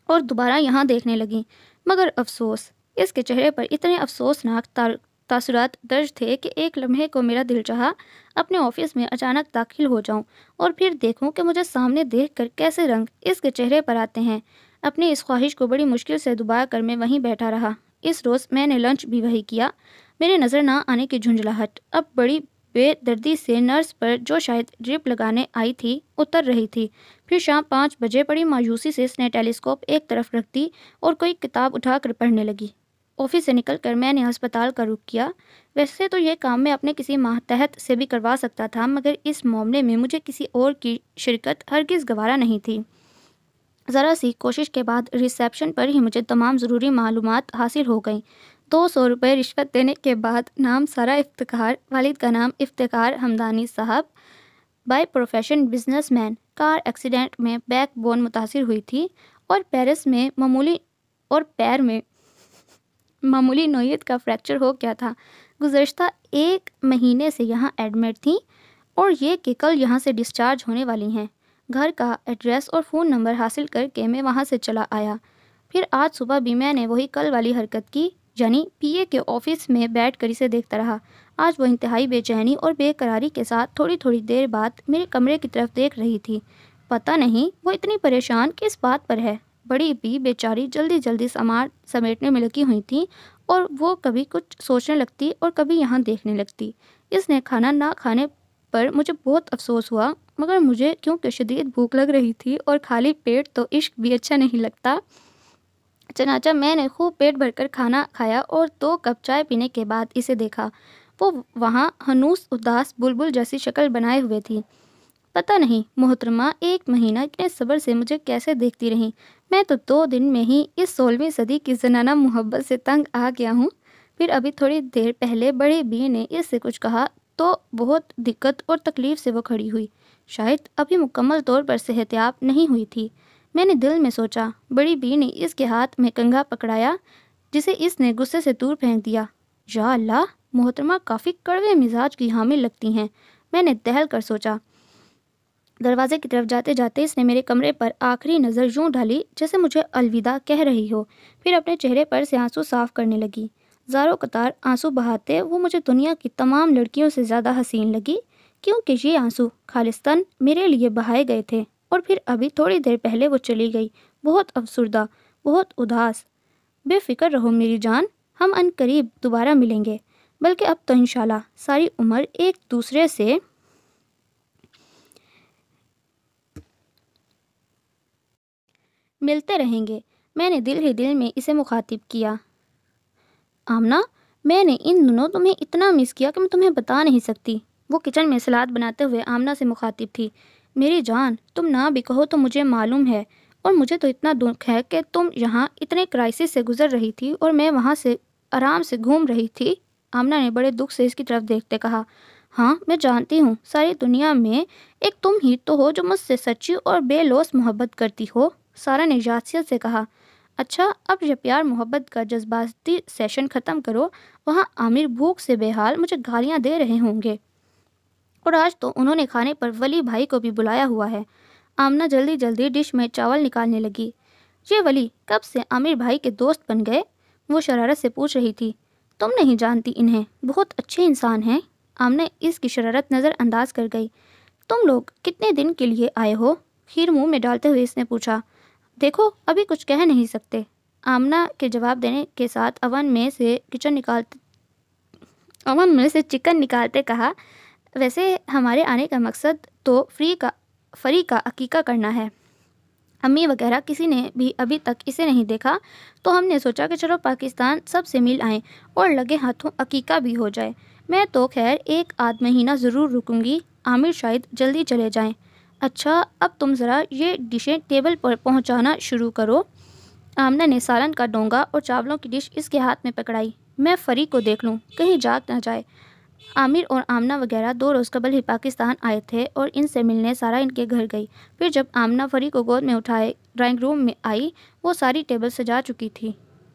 اور دوبارہ یہاں دیکھنے لگیں، مگر افسوس، اس کے چہرے پر اتنے افسوسناک تاثرات درج تھے کہ ایک لمحے کو میرا دل چاہا اپنے آفس میں اچانک داخل ہو جاؤں اور پھر دیکھوں کہ مجھے سامنے دیکھ کر کیسے رنگ اس کے چہرے پر آتے ہیں۔ اپنی اس خواہش کو بڑی مشکل سے دبا کر میں وہیں بیٹھا رہا۔ اس روز میں نے لنچ بھی وہی کیا۔ میرے نظر نہ آنے کی جھنجھلاہٹ اب بڑی بے دردی سے نرس پر، جو شاید ڈرپ لگانے آئی تھی، اتر رہی تھی۔ پھر شام 5 بجے بڑی مایوسی سے اس نے ٹیلیسکوپ ایک طرف رکھ دی اور کوئی کتاب اٹھا کر پڑھنے لگی۔ آفس سے نکل کر میں نے ہسپتال کا رخ کیا۔ ویسے تو یہ کام میں اپنے کسی ماتحت سے بھی کروا سکتا تھا، مگر اس معاملے میں مجھے کسی اور کی شرکت ہرگز گوارا نہیں تھی۔ ذرا سی کوشش کے بعد ریسیپشن پر ہی مجھے تمام ضروری معلومات حاصل ہو گئیں۔ 200 روپے رشوت دینے کے بعد نام سارا افتخار، والد کا نام افتخار حمدانی صاحب، by profession business man, car accident میں بیک بون متاثر ہوئی تھی اور پیر میں معمولی نوعیت کا فریکچر ہو گیا تھا۔ گزشتہ 1 مہینے سے یہاں ایڈمٹ تھیں اور یہ کہ کل یہاں سے ڈسچارج ہونے والی ہیں۔ گھر کا ایڈریس اور فون نمبر حاصل کر کے میں وہاں سے چلا آیا۔ پھر آج صبح بھی میں نے وہی کل والی حرکت کی، یعنی پی اے کے آفس میں بیٹھ کر اسے دیکھتا رہا۔ آج وہ انتہائی بے چینی اور بے قراری کے ساتھ تھوڑی تھوڑی دیر بعد میرے کمرے کی طرف دیکھ رہی تھی۔ پتہ نہیں وہ اتنی پریشان کس بات پر ہے۔ بڑی بھی بیچاری جلدی جلدی سامان سمیٹنے میں لگی ہوئی تھی اور وہ کبھی کچھ سوچنے لگتی اور کبھی یہاں دیکھنے لگتی۔ اس نے کھانا نہ کھانے پر مجھے بہت افسوس ہوا، مگر مجھے کیونکہ شدید بھوک لگ رہی تھی اور خالی پیٹ تو عشق بھی اچھا نہیں لگتا، چنانچہ میں نے خوب پیٹ بھر کر کھانا کھایا اور 2 کپ چائے پینے کے بعد اسے دیکھا۔ وہ وہاں ہنوس اداس بلبل جیسی شکل بنائے ہوئے تھی۔ پتہ نہیں محترمہ 1 مہینہ اتنے صبر سے مجھے کیسے دیکھتی رہیں۔ میں تو 2 دن میں ہی اس 16ویں صدی کی زنانہ محبت سے تنگ آ گیا ہوں۔ پھر ابھی تھوڑی دیر پہلے بڑی بی نے اس سے کچھ کہا تو بہت دقت اور تکلیف سے وہ کھڑی ہوئی، شاید ابھی مکمل طور پر صحتیاب نہیں ہوئی تھی۔ میں نے دل میں سوچا۔ بڑی بی نے اس کے ہاتھ میں کنگھا پکڑایا جسے اس نے غصے سے دور پھینک دیا۔ یا اللہ، محترمہ کافی کڑوے مزاج کی حامل لگتی ہیں، میں نے دہل کر سوچا۔ دروازے کی طرف جاتے جاتے اس نے میرے کمرے پر آخری نظر یوں ڈالی جیسے مجھے الوداع کہہ رہی ہو، پھر اپنے چہرے پر سے آنسو صاف کرنے لگی۔ زاروں قطار آنسو بہاتے وہ مجھے دنیا کی تمام لڑکیوں سے زیادہ حسین لگی، کیونکہ یہ آنسو خالصتاً میرے لیے بہائے گئے تھے۔ اور پھر ابھی تھوڑی دیر پہلے وہ چلی گئی، بہت افسردہ، بہت اداس۔ بے فکر رہو میری جان، ہم ان قریب دوبارہ ملیں گے، بلکہ اب تو انشاءاللہ ساری عمر ایک دوسرے سے ملتے رہیں گے۔ میں نے دل ہی دل میں اسے مخاطب کیا۔ آمنہ، میں نے ان دنوں تمہیں اتنا مس کیا کہ میں تمہیں بتا نہیں سکتی۔ وہ کچن میں سلاد بناتے ہوئے آمنہ سے مخاطب تھی۔ میری جان، تم نہ بھی کہو تو مجھے معلوم ہے، اور مجھے تو اتنا دکھ ہے کہ تم یہاں اتنے کرائسس سے گزر رہی تھی اور میں وہاں سے آرام سے گھوم رہی تھی۔ آمنہ نے بڑے دکھ سے اس کی طرف دیکھتے کہا۔ ہاں، میں جانتی ہوں، ساری دنیا میں ایک تم ہی تو ہو جو مجھ سے سچی اور بے لوث محبت کرتی ہو، سارا نے یاسیت سے کہا۔ اچھا، اب یہ پیار محبت کا جذباتی سیشن ختم کرو، وہاں عامر بھوک سے بے حال مجھے گالیاں دے رہے ہوں گے، اور آج تو انہوں نے کھانے پر ولی بھائی کو بھی بلایا ہوا ہے۔ آمنہ جلدی جلدی ڈش میں چاول نکالنے لگی۔ یہ ولی کب سے عامر بھائی کے دوست بن گئے؟ وہ شرارت سے پوچھ رہی تھی۔ تم نہیں جانتی انہیں، بہت اچھے انسان ہیں۔ آمنہ اس کی شرارت نظر انداز کر گئی۔ تم لوگ کتنے دن کے لیے آئے ہو؟ کھیر منہ میں ڈالتے ہوئے اس نے پوچھا۔ دیکھو، ابھی کچھ کہہ نہیں سکتے۔ آمنہ کے جواب دینے کے ساتھ اوون میں سے چکن نکالتے کہا، ویسے ہمارے آنے کا مقصد تو فری کا عقیقہ کرنا ہے۔ امی وغیرہ کسی نے بھی ابھی تک اسے نہیں دیکھا، تو ہم نے سوچا کہ چلو پاکستان سب سے مل آئیں اور لگے ہاتھوں عقیقہ بھی ہو جائے۔ میں تو خیر 1 آدھ مہینہ ضرور رکوں گی، عامر شاید جلدی چلے جائیں۔ اچھا اب تم ذرا یہ ڈشیں ٹیبل پر پہنچانا شروع کرو۔ آمنہ نے سالن کا ڈونگا اور چاولوں کی ڈش اس کے ہاتھ میں پکڑائی۔ میں فری کو دیکھ لوں، کہیں جاگ نہ جائے۔ عامر اور آمنہ وغیرہ 2 روز قبل ہی پاکستان آئے تھے اور ان سے ملنے سارا ان کے گھر گئی۔ پھر جب آمنہ فری کو گود میں اٹھائے ڈرائنگ روم میں آئی، وہ ساری ٹیبل سجا چکی تھی۔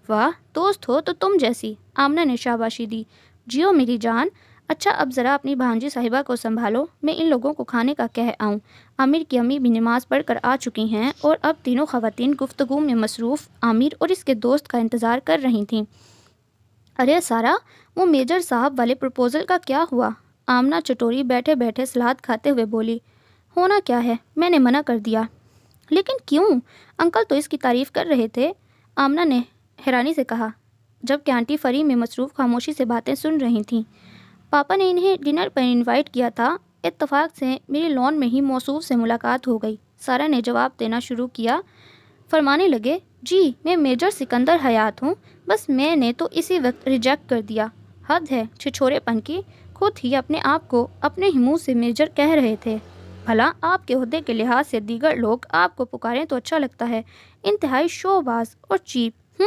واہ دوست ہو تو تم جیسی، آمنہ نے شاباشی دی۔ جیو میری جان۔ اچھا اب ذرا اپنی بھانجی صاحبہ کو سنبھالو، میں ان لوگوں کو کھانے کا کہہ آؤں۔ عامر کی امی بھی نماز پڑھ کر آ چکی ہیں اور اب تینوں خواتین گفتگو میں مصروف عامر اور اس کے دوست کا انتظار کر رہی تھیں۔ ارے سارا، وہ میجر صاحب والے پروپوزل کا کیا ہوا؟ آمنہ چٹوری بیٹھے بیٹھے سلاد کھاتے ہوئے بولی۔ ہونا کیا ہے، میں نے منع کر دیا۔ لیکن کیوں؟ انکل تو اس کی تعریف کر رہے تھے، آمنہ نے حیرانی سے کہا، جب کہ آنٹی فری میں مصروف خاموشی سے باتیں سن رہی تھیں۔ پاپا نے انہیں ڈنر پر انوائٹ کیا تھا، اتفاق سے میری لان میں ہی موصوف سے ملاقات ہو گئی۔ سارا نے جواب دینا شروع کیا، فرمانے لگے، جی میں میجر سکندر حیات ہوں، بس میں نے تو اسی وقت ریجیکٹ کر دیا۔ حد ہے چھچورے پن کی، خود ہی اپنے آپ کو اپنے ہی منہ سے میجر کہہ رہے تھے۔ بھلا آپ کے عہدے کے لحاظ سے دیگر لوگ آپ کو پکاریں تو اچھا لگتا ہے، انتہائی شو باز اور چیپ۔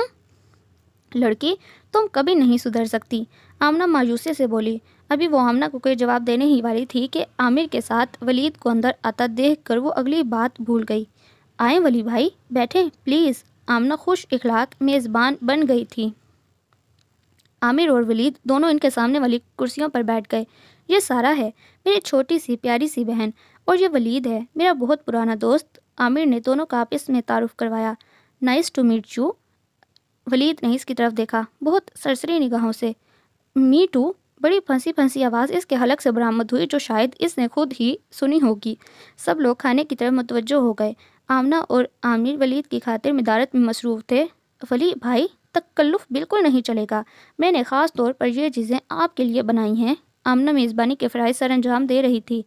لڑکی تم کبھی نہیں سدھر سکتی، آمنہ مایوسی سے بولی۔ ابھی وہ آمنہ کو کوئی جواب دینے ہی والی تھی کہ عامر کے ساتھ ولید کو اندر آتا دیکھ کر وہ اگلی بات بھول گئی۔ آئیں ولی بھائی، بیٹھیں پلیز۔ آمنہ خوش اخلاق میزبان بن گئی تھی۔ عامر اور ولید دونوں ان کے سامنے والی کرسیوں پر بیٹھ گئے۔ یہ سارا ہے، میری چھوٹی سی پیاری سی بہن، اور یہ ولید ہے، میرا بہت پرانا دوست۔ عامر نے دونوں کا آپس میں تعارف کروایا۔ Nice to meet you. Waleed نے اس کی طرف دیکھا بہت سرسری نگاہوں سے۔ Me too. بڑی پھنسی پھنسی آواز اس کے حلق سے برآمد ہوئی جو شاید اس نے خود ہی سنی ہوگی۔ سب لوگ کھانے کی طرف متوجہ ہو گئے۔ آمنہ اور عامر ولید کی خاطر مدارت میں مصروف تھے۔ ولی بھائی تکلف بالکل نہیں چلے گا، میں نے خاص طور پر یہ چیزیں آپ کے لیے بنائی ہیں۔ آمنہ میزبانی کے فرائض سر انجام دے رہی تھی۔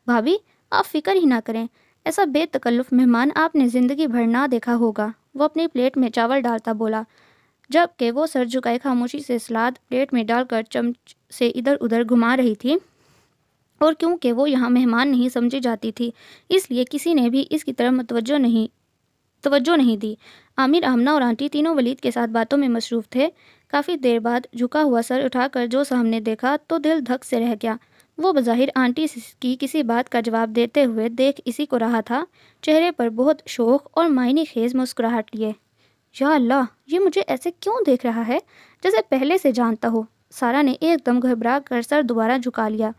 بھابھی آپ فکر ہی نہ کریں، ایسا بے تکلف مہمان آپ نے زندگی بھر نہ دیکھا ہوگا۔ وہ اپنی پلیٹ میں چاول ڈالتا بولا، جب کہ وہ سر جھکائے خاموشی سے سلاد پلیٹ میں ڈال کر چمچ سے ادھر ادھر گھما رہی تھی، اور کیونکہ وہ یہاں مہمان نہیں سمجھی جاتی تھی اس لیے کسی نے بھی اس کی طرف توجہ نہیں دی۔ عامر، آمنہ اور آنٹی تینوں ولید کے ساتھ باتوں میں مصروف تھے۔ کافی دیر بعد جھکا ہوا سر اٹھا کر جو سامنے دیکھا تو دل دھک سے رہ گیا۔ وہ بظاہر آنٹی کی کسی بات کا جواب دیتے ہوئے دیکھ اسی کو رہا تھا، چہرے پر بہت شوق اور معنی خیز مسکراہٹ لیے۔ یا اللہ، یہ مجھے ایسے کیوں دیکھ رہا ہے جیسے پہلے سے جانتا ہو؟ سارا نے ایک دم گھبرا کر سر دوبارہ جھکا لیا۔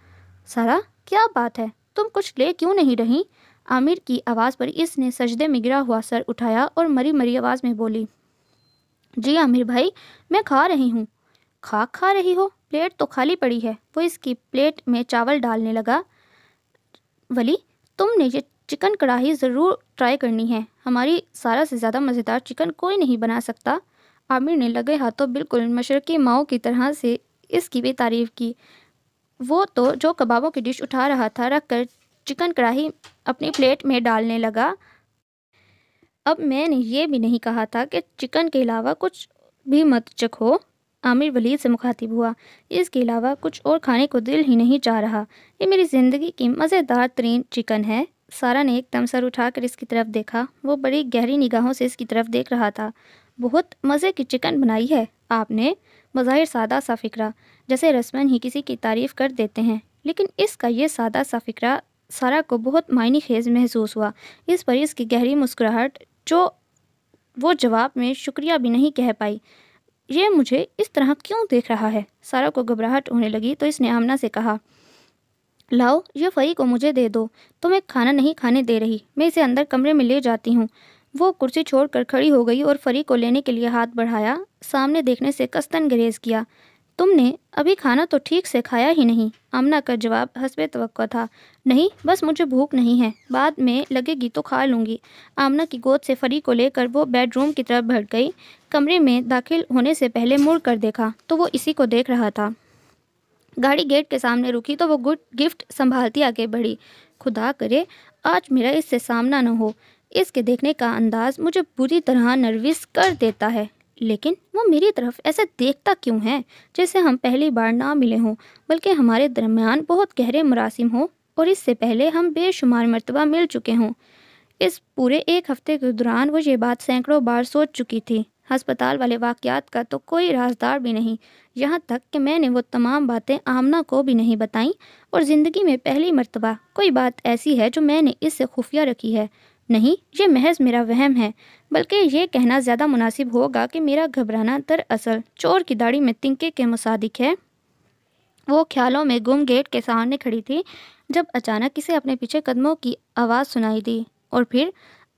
سارا کیا بات ہے، تم کچھ لے کیوں نہیں رہی؟ عامر کی آواز پر اس نے سجدے میں گرا ہوا سر اٹھایا اور مری مری آواز میں بولی، جی عامر بھائی میں کھا رہی ہوں۔ کھا رہی ہو؟ پلیٹ تو خالی پڑی ہے۔ وہ اس کی پلیٹ میں چاول ڈالنے لگا۔ ولی تم نے یہ چکن کڑاہی ضرور ٹرائی کرنی ہے، ہماری سارا سے زیادہ مزیدار چکن کوئی نہیں بنا سکتا۔ عامر نے لگے ہاتھوں بالکل مشرقی ماؤں کی طرح سے اس کی بھی تعریف کی۔ وہ تو جو کبابوں کی ڈش اٹھا رہا تھا رکھ کر چکن کڑاہی اپنی پلیٹ میں ڈالنے لگا۔ اب میں نے یہ بھی نہیں کہا تھا کہ چکن کے علاوہ کچھ بھی مت چکھو۔ عامر ولید سے مخاطب ہوا، اس کے علاوہ کچھ اور کھانے کو دل ہی نہیں چاہ رہا، یہ میری زندگی کی مزیدار ترین چکن ہے۔ سارا نے ایک دم سر اٹھا کر اس کی طرف دیکھا، وہ بڑی گہری نگاہوں سے اس کی طرف دیکھ رہا تھا۔ بہت مزے کی چکن بنائی ہے آپ نے، بظاہر سادہ سا فکرہ، جیسے رسماً ہی کسی کی تعریف کر دیتے ہیں، لیکن اس کا یہ سادہ سا فکرہ سارا کو بہت معنی خیز محسوس ہوا۔ اس پر اس کی گہری مسکراہٹ جو وہ جواب میں شکریہ بھی نہیں کہہ پائی۔ یہ مجھے اس طرح کیوں دیکھ رہا ہے؟ سارا کو گھبراہٹ ہونے لگی تو اس نے آمنہ سے کہا، لاؤ یہ فری کو مجھے دے دو، تمہیں کھانا نہیں کھانے دے رہی، میں اسے اندر کمرے میں لے جاتی ہوں۔ وہ کرسی چھوڑ کر کھڑی ہو گئی اور فری کو لینے کے لیے ہاتھ بڑھایا، سامنے دیکھنے سے قصداً گریز کیا۔ تم نے ابھی کھانا تو ٹھیک سے کھایا ہی نہیں، آمنہ کا جواب حسب توقع تھا۔ نہیں، بس مجھے بھوک نہیں ہے، بعد میں لگے گی تو کھا لوں گی۔ آمنہ کی گود سے فری کو لے کر وہ بیڈ روم کی طرف بڑھ گئی۔ کمرے میں داخل ہونے سے پہلے مڑ کر دیکھا تو وہ اسی کو دیکھ رہا تھا۔ گاڑی گیٹ کے سامنے رکی تو وہ گفٹ سنبھالتی آگے بڑھی۔ خدا کرے آج میرا اس سے سامنا نہ ہو، اس کے دیکھنے کا انداز مجھے بری طرح نروس کر دیتا ہے۔ لیکن وہ میری طرف ایسے دیکھتا کیوں ہے جیسے ہم پہلی بار نہ ملے ہوں، بلکہ ہمارے درمیان بہت گہرے مراسم ہوں اور اس سے پہلے ہم بے شمار مرتبہ مل چکے ہوں۔ اس پورے ایک ہفتے کے دوران وہ یہ بات سینکڑوں بار سوچ چکی تھی۔ ہسپتال والے واقعات کا تو کوئی رازدار بھی نہیں، یہاں تک کہ میں نے وہ تمام باتیں آمنہ کو بھی نہیں بتائیں، اور زندگی میں پہلی مرتبہ کوئی بات ایسی ہے جو میں نے اس سے خفیہ رکھی ہے۔ نہیں، یہ محض میرا وہم ہے، بلکہ یہ کہنا زیادہ مناسب ہوگا کہ میرا گھبرانا دراصل چور کی داڑھی میں تنکے کے مصادق ہے۔ وہ خیالوں میں گم گیٹ کے سامنے کھڑی تھی جب اچانک اسے اپنے پیچھے قدموں کی آواز سنائی دی، اور پھر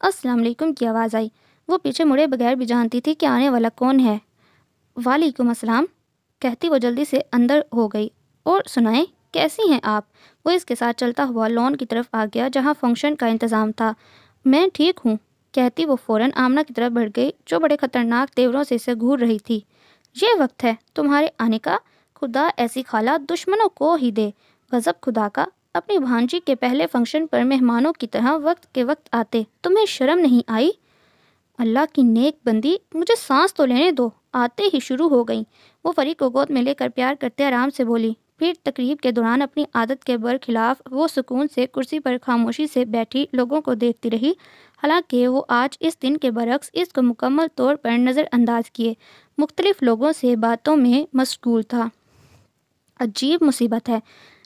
السلام علیکم کی آواز آئی۔ وہ پیچھے مڑے بغیر بھی جانتی تھی کہ آنے والا کون ہے۔ وعلیکم السلام کہتی وہ جلدی سے اندر ہو گئی۔ اور سنائیں، کیسی ہیں آپ؟ وہ اس کے ساتھ چلتا ہوا لان کی طرف آ گیا جہاں فنکشن کا انتظام تھا۔ میں ٹھیک ہوں کہتی وہ فوراً آمنہ کی طرف بڑھ گئی جو بڑے خطرناک تیوروں سے اسے گھور رہی تھی۔ یہ وقت ہے تمہارے آنے کا؟ خدا ایسی خالہ دشمنوں کو ہی دے۔ غضب خدا کا، اپنی بھانجی کے پہلے فنکشن پر مہمانوں کی طرح وقت کے وقت آتے، تمہیں شرم نہیں آئی؟ اللہ کی نیک بندی، مجھے سانس تو لینے دو، آتے ہی شروع ہو گئیں۔ وہ فری کو گود میں لے کر پیار کرتے آرام سے بولی، پھر تقریب کے دوران اپنی عادت کے برخلاف وہ سکون سے کرسی پر خاموشی سے بیٹھی لوگوں کو دیکھتی رہی، حالانکہ وہ آج اس دن کے برعکس اس کو مکمل طور پر نظر انداز کیے مختلف لوگوں سے باتوں میں مشغول تھا۔ عجیب مصیبت ہے،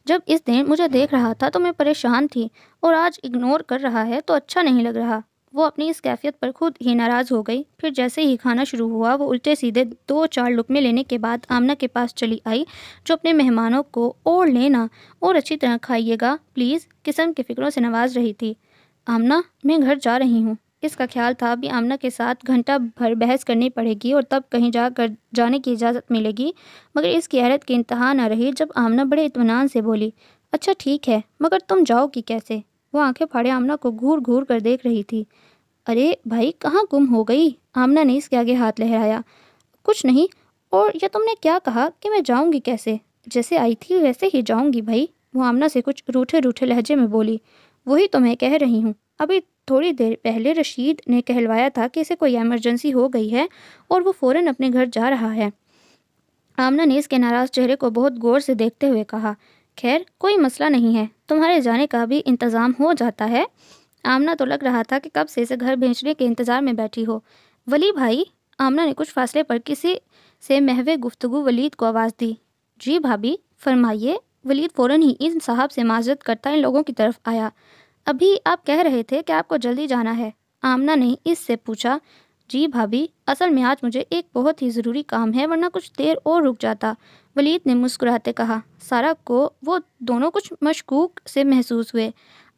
جب اس دن مجھے دیکھ رہا تھا تو میں پریشان تھی، اور آج اگنور کر رہا ہے تو اچھا نہیں لگ رہا۔ وہ اپنی اس کیفیت پر خود ہی ناراض ہو گئی۔ پھر جیسے ہی کھانا شروع ہوا وہ الٹے سیدھے 2-4 لقمے لینے کے بعد آمنہ کے پاس چلی آئی جو اپنے مہمانوں کو اور لینا اور اچھی طرح کھائیے گا پلیز قسم کی فکروں سے نواز رہی تھی۔ آمنہ، میں گھر جا رہی ہوں۔ اس کا خیال تھا ابھی آمنہ کے ساتھ گھنٹہ بھر بحث کرنی پڑے گی اور تب کہیں جا کر جانے کی اجازت ملے گی، مگر اس کی حیرت کی انتہا نہ رہی جب آمنہ بڑے اطمینان سے بولی، اچھا ٹھیک ہے، مگر تم جاؤ گی کیسے؟ وہ آنکھیں پھاڑے آمنہ کو گھور گھور کر دیکھ رہی تھی۔ ارے بھائی، کہاں گم ہو گئی؟ آمنہ نے اس کے آگے ہاتھ لہرایا۔ کچھ نہیں، اور یہ تم نے کیا کہا کہ میں جاؤں گی کیسے؟ جیسے آئی تھی ویسے ہی جاؤں گی بھائی، وہ آمنہ سے کچھ روٹھے روٹھے لہجے میں بولی۔ وہی تو میں کہہ رہی ہوں، ابھی تھوڑی دیر پہلے رشید نے کہلوایا تھا کہ اسے کوئی ایمرجنسی ہو گئی ہے اور وہ فوراً اپنے گھر جا رہا ہے۔ آمنہ نے اس کے ناراض چہرے کو بہت غور سے دیکھتے ہوئے کہا، خیر کوئی مسئلہ نہیں ہے، تمہارے جانے کا بھی انتظام ہو جاتا ہے۔ آمنہ تو لگ رہا تھا کہ کب سے اسے گھر بھیجنے کے انتظار میں بیٹھی ہو۔ ولی بھائی، آمنہ نے کچھ فاصلے پر کسی سے محو گفتگو ولید کو آواز دی۔ جی بھابھی فرمائیے۔ ولید فوراً ہی ان صاحب سے معذرت کرتا ان لوگوں کی طرف آیا۔ ابھی آپ کہہ رہے تھے کہ آپ کو جلدی جانا ہے، آمنہ نے اس سے پوچھا۔ جی بھابھی، اصل میں آج مجھے ایک بہت ہی ضروری کام ہے ورنہ کچھ دیر اور رک جاتا، ولید نے مسکراتے کہا۔ سارا کو وہ دونوں کچھ مشکوک سے محسوس ہوئے۔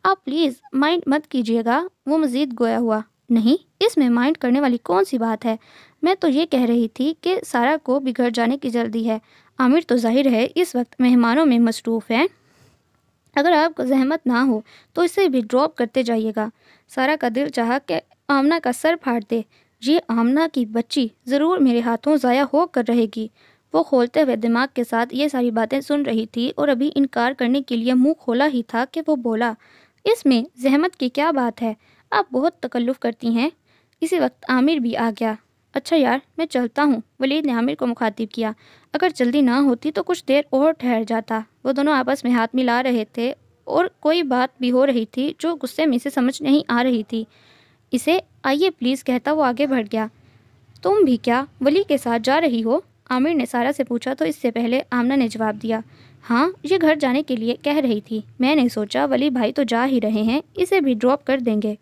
آپ پلیز مائنڈ مت کیجیے گا، وہ مزید گویا ہوا۔ نہیں، اس میں مائنڈ کرنے والی کون سی بات ہے، میں تو یہ کہہ رہی تھی کہ سارا کو بھی گھر جانے کی جلدی ہے، عامر تو ظاہر ہے اس وقت مہمانوں میں مصروف ہے، اگر آپ کو زحمت نہ ہو تو اسے بھی ڈراپ کرتے جائیے گا۔ سارا کا دل چاہا کہ آمنہ کا سر پھاڑ دے، یہ آمنہ کی بچی ضرور میرے ہاتھوں ضائع ہو کر رہے گی۔ وہ کھولتے ہوئے دماغ کے ساتھ یہ ساری باتیں سن رہی تھی اور ابھی انکار کرنے کے لیے منہ کھولا ہی تھا کہ وہ بولا، اس میں زحمت کی کیا بات ہے، آپ بہت تکلف کرتی ہیں۔ اسی وقت عامر بھی آ گیا۔ اچھا یار، میں چلتا ہوں، ولید نے عامر کو مخاطب کیا۔ اگر جلدی نہ ہوتی تو کچھ دیر اور ٹھہر جاتا۔ وہ دونوں آپس میں ہاتھ ملا رہے تھے اور کوئی بات بھی ہو رہی تھی جو غصے میں سے سمجھ نہیں آ رہی تھی۔ اسے آئیے پلیز کہتا وہ آگے بڑھ گیا۔ تم بھی کیا ولی کے ساتھ جا رہی ہو؟ عامر نے سارا سے پوچھا تو اس سے پہلے آمنہ نے جواب دیا، ہاں یہ گھر جانے کے لیے کہہ رہی تھی، میں نے سوچا ولی بھائی تو جا ہی رہے ہیں، اسے بھی ڈراپ کر دیں گے۔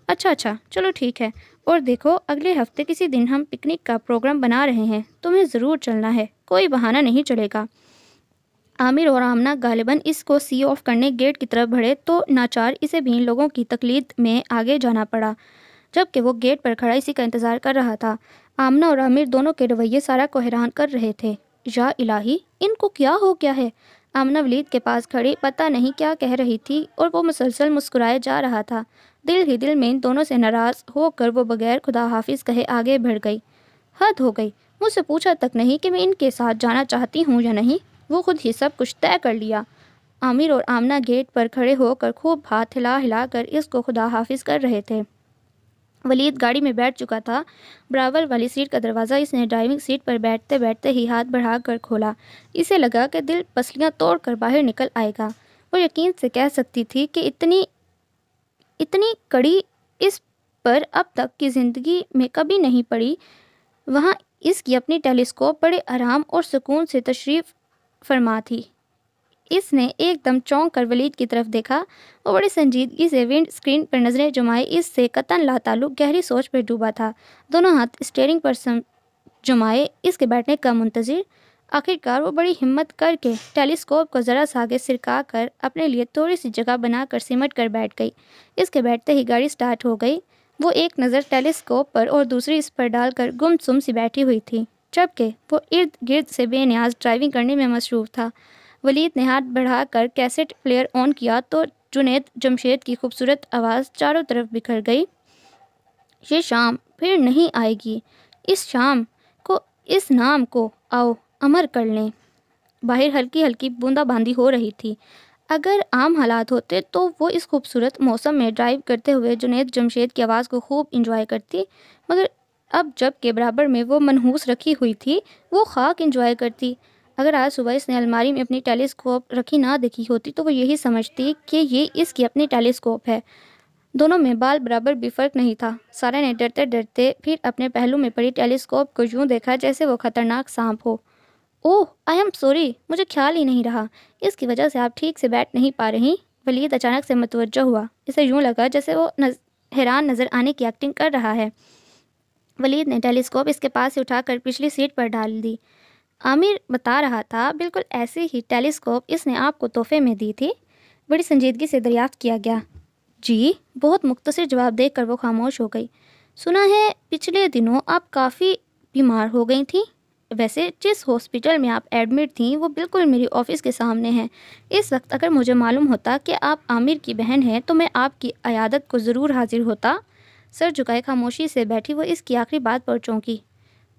اچھا چلو ٹھیک ہے، اور دیکھو اگلے ہفتے کسی دن ہم پکنک کا پروگرام بنا رہے ہیں، تمہیں ضرور چلنا ہے، کوئی بہانہ نہیں چلے گا۔ عامر اور آمنہ غالباً اس کو سی آف کرنے گیٹ کی طرف بڑھے تو ناچار اسے بھی ان لوگوں کی تقلید میں آگے جانا پڑا، جبکہ وہ گیٹ پر کھڑا اسی کا انتظار کر رہا تھا۔ آمنہ اور عامر دونوں کے رویے سارا کو حیران کر رہے تھے۔ یا الہی، ان کو کیا ہو گیا ہے؟ آمنہ ولید کے پاس کھڑی پتہ نہیں کیا کہہ رہی تھی اور وہ مسلسل مسکرائے جا رہا تھا۔ دل ہی دل میں ان دونوں سے ناراض ہو کر وہ بغیر خدا حافظ کہے آگے بڑھ گئی۔ حد ہو گئی، مجھ سے پوچھا تک نہیں کہ میں ان کے ساتھ جانا چاہتی ہوں یا نہیں، وہ خود ہی سب کچھ طے کر لیا۔ عامر اور آمنہ گیٹ پر کھڑے ہو کر خوب ہاتھ ہلا ہلا کر اس کو خدا حافظ کر رہے تھے۔ ولید گاڑی میں بیٹھ چکا تھا۔ برابر والی سیٹ کا دروازہ اس نے ڈرائیونگ سیٹ پر بیٹھتے بیٹھتے ہی ہاتھ بڑھا کر کھولا۔ اسے لگا کہ دل پسلیاں توڑ کر باہر نکل آئے گا۔ وہ یقین سے کہہ سکتی تھی کہ اتنی کڑی اس پر اب تک کی زندگی میں کبھی نہیں پڑی۔ وہاں اس کی اپنی ٹیلیسکوپ بڑے آرام اور سکون سے تشریف فرما تھی۔ اس نے ایک دم چونک کر ولید کی طرف دیکھا۔ وہ بڑی سنجیدگی سے ونڈ اسکرین پر نظریں جمائے اس سے قطعاً لاتعلق گہری سوچ پر ڈوبا تھا، دونوں ہاتھ اسٹیئرنگ پر جمائے اس کے بیٹھنے کا منتظر۔ آخرکار وہ بڑی ہمت کر کے ٹیلیسکوپ کو ذرا سا آگے سرکا کر اپنے لیے تھوڑی سی جگہ بنا کر سمٹ کر بیٹھ گئی۔ اس کے بیٹھتے ہی گاڑی سٹارٹ ہو گئی۔ وہ ایک نظر ٹیلیسکوپ پر اور دوسری اس پر ڈال کر گم سم سی بیٹھی ہوئی تھی، جبکہ وہ ارد گرد سے بے نیاز ڈرائیونگ کرنے میں مصروف تھا۔ ولید نے ہاتھ بڑھا کر کیسٹ پلیئر آن کیا تو جنید جمشید کی خوبصورت آواز چاروں طرف بکھر گئی۔ یہ شام پھر نہیں آئے گی، اس شام کو، اس نام کو آؤ امر کر لیں۔ باہر ہلکی ہلکی بوندا باندی ہو رہی تھی۔ اگر عام حالات ہوتے تو وہ اس خوبصورت موسم میں ڈرائیو کرتے ہوئے جنید جمشید کی آواز کو خوب انجوائے کرتی، مگر اب جب کہ برابر میں وہ منحوس رکھی ہوئی تھی، وہ خاک انجوائے کرتی۔ اگر آج صبح اس نے الماری میں اپنی ٹیلیسکوپ رکھی نہ دیکھی ہوتی تو وہ یہی سمجھتی کہ یہ اس کی اپنی ٹیلیسکوپ ہے۔ دونوں میں بال برابر بھی فرق نہیں تھا۔ سارا نے ڈرتے ڈرتے پھر اپنے پہلو میں پڑی ٹیلیسکوپ کو یوں دیکھا جیسے وہ خطرناک سانپ ہو۔ اوہ آئی ایم سوری، مجھے خیال ہی نہیں رہا، اس کی وجہ سے آپ ٹھیک سے بیٹھ نہیں پا رہی۔ ولید اچانک سے متوجہ ہوا۔ اسے یوں لگا جیسے وہ حیران نظر آنے کی ایکٹنگ کر رہا ہے۔ ولید نے ٹیلیسکوپ اس کے پاس سے اٹھا کر پچھلی سیٹ پر ڈال دی۔ عامر بتا رہا تھا بالکل ایسی ہی ٹیلیسکوپ اس نے آپ کو تحفے میں دی تھی، بڑی سنجیدگی سے دریافت کیا گیا۔ جی، بہت مختصر جواب دے کر وہ خاموش ہو گئی۔ سنا ہے پچھلے دنوں آپ کافی بیمار ہو گئی تھیں۔ ویسے جس ہاسپٹل میں آپ ایڈمٹ تھیں وہ بالکل میری آفس کے سامنے ہے۔ اس وقت اگر مجھے معلوم ہوتا کہ آپ عامر کی بہن ہیں تو میں آپ کی عیادت کو ضرور حاضر ہوتا۔ سر جھکائے خاموشی سے بیٹھی وہ اس کی آخری بات پر چونکی۔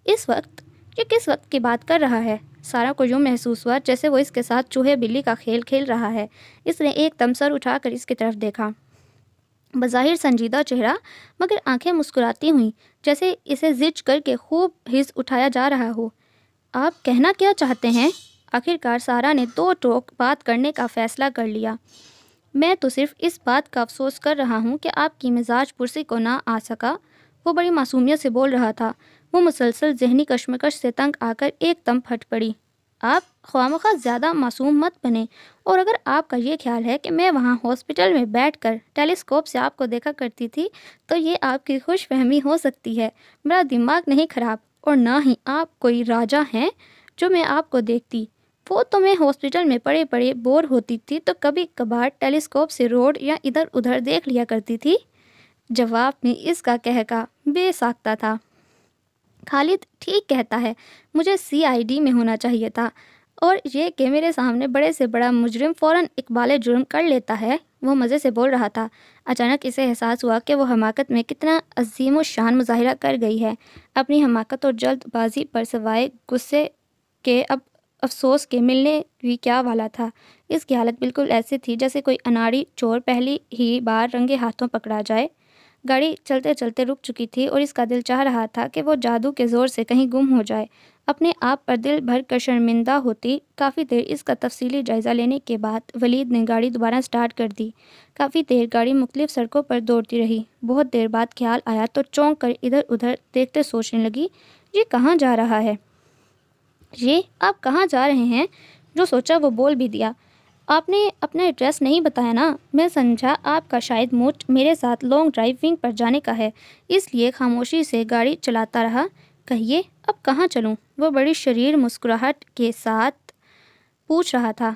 اس وقت؟ یہ کس وقت کی بات کر رہا ہے؟ سارا کو یوں محسوس ہوا جیسے وہ اس کے ساتھ چوہے بلی کا کھیل کھیل رہا ہے۔ اس نے ایک دم سر اٹھا کر اس کی طرف دیکھا۔ بظاہر سنجیدہ چہرہ، مگر آنکھیں مسکراتی ہوئیں جیسے اسے زج کر کے خوب حس اٹھایا جا رہا ہو۔ آپ کہنا کیا چاہتے ہیں؟ آخرکار سارا نے دو ٹوک بات کرنے کا فیصلہ کر لیا۔ میں تو صرف اس بات کا افسوس کر رہا ہوں کہ آپ کی مزاج پرسی کو نہ آ سکا۔ وہ بڑی معصومیت سے بول رہا تھا۔ وہ مسلسل ذہنی کشمکش سے تنگ آ کر ایک دم پھٹ پڑی۔ آپ خواہ زیادہ معصوم مت بنے، اور اگر آپ کا یہ خیال ہے کہ میں وہاں ہاسپٹل میں بیٹھ کر ٹیلیسکوپ سے آپ کو دیکھا کرتی تھی تو یہ آپ کی خوش فہمی ہو سکتی ہے۔ میرا دماغ نہیں خراب، اور نہ ہی آپ کوئی راجا ہیں جو میں آپ کو دیکھتی۔ وہ تو میں ہاسپٹل میں پڑے پڑے بور ہوتی تھی تو کبھی کبھار ٹیلیسکوپ سے روڈ یا ادھر ادھر دیکھ لیا کرتی تھی۔ جواب میں اس کا کہکا بے ساختہ تھا۔ خالد ٹھیک کہتا ہے، مجھے CID میں ہونا چاہیے تھا، اور یہ کہ میرے سامنے بڑے سے بڑا مجرم فوراً اقبال جرم کر لیتا ہے۔ وہ مزے سے بول رہا تھا۔ اچانک اسے احساس ہوا کہ وہ حماقت میں کتنا عظیم الشان مظاہرہ کر گئی ہے۔ اپنی حماقت اور جلد بازی پر سوائے غصے کے اب افسوس کے ملنے بھی کیا والا تھا۔ اس کی حالت بالکل ایسی تھی جیسے کوئی اناڑی چور پہلی ہی بار رنگے ہاتھوں پکڑا جائے۔ گاڑی چلتے چلتے رک چکی تھی اور اس کا دل چاہ رہا تھا کہ وہ جادو کے زور سے کہیں گم ہو جائے، اپنے آپ پر دل بھر کر شرمندہ ہوتی۔ کافی دیر اس کا تفصیلی جائزہ لینے کے بعد ولید نے گاڑی دوبارہ سٹارٹ کر دی۔ کافی دیر گاڑی مختلف سڑکوں پر دوڑتی رہی۔ بہت دیر بعد خیال آیا تو چونک کر ادھر ادھر دیکھتے سوچنے لگی، یہ کہاں جا رہا ہے؟ یہ آپ کہاں جا رہے ہیں؟ جو سوچا وہ بول بھی دیا۔ آپ نے اپنا ایڈریس نہیں بتایا نا، میں سمجھا آپ کا شاید موڈ میرے ساتھ لانگ ڈرائیونگ پر جانے کا ہے، اس لیے خاموشی سے گاڑی چلاتا رہا۔ کہیے اب کہاں چلوں؟ وہ بڑی شریر مسکراہٹ کے ساتھ پوچھ رہا تھا۔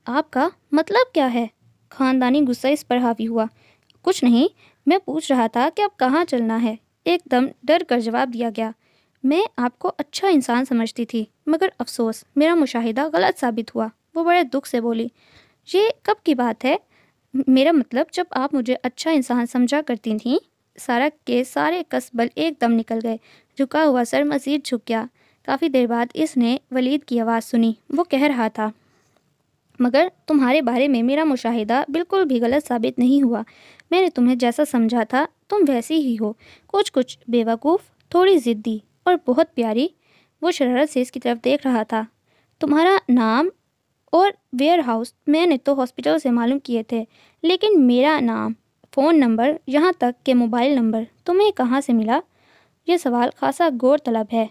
آپ کا مطلب کیا ہے؟ خاندانی غصہ اس پر حاوی ہوا۔ کچھ نہیں، میں پوچھ رہا تھا کہ اب کہاں چلنا ہے؟ ایک دم ڈر کر جواب دیا گیا۔ میں آپ کو اچھا انسان سمجھتی تھی، مگر افسوس میرا مشاہدہ غلط ثابت ہوا۔ وہ بڑے دکھ سے بولی۔ یہ کب کی بات ہے؟ میرا مطلب جب آپ مجھے اچھا انسان سمجھا کرتی تھیں۔ سارا کے سارے کسبل ایک دم نکل گئے، جھکا ہوا سر مزید جھک گیا۔ کافی دیر بعد اس نے ولید کی آواز سنی۔ وہ کہہ رہا تھا، مگر تمہارے بارے میں میرا مشاہدہ بالکل بھی غلط ثابت نہیں ہوا۔ میں نے تمہیں جیسا سمجھا تھا تم ویسی ہی ہو، کچھ بے وقوف، تھوڑی ضدی اور بہت پیاری۔ وہ شرارت سے اس کی طرف دیکھ رہا تھا۔ تمہارا نام اور ویئر ہاؤس میں نے تو ہاسپٹل سے معلوم کیے تھے، لیکن میرا نام، فون نمبر، یہاں تک کہ موبائل نمبر تمہیں کہاں سے ملا؟ یہ سوال خاصا غور طلب ہے۔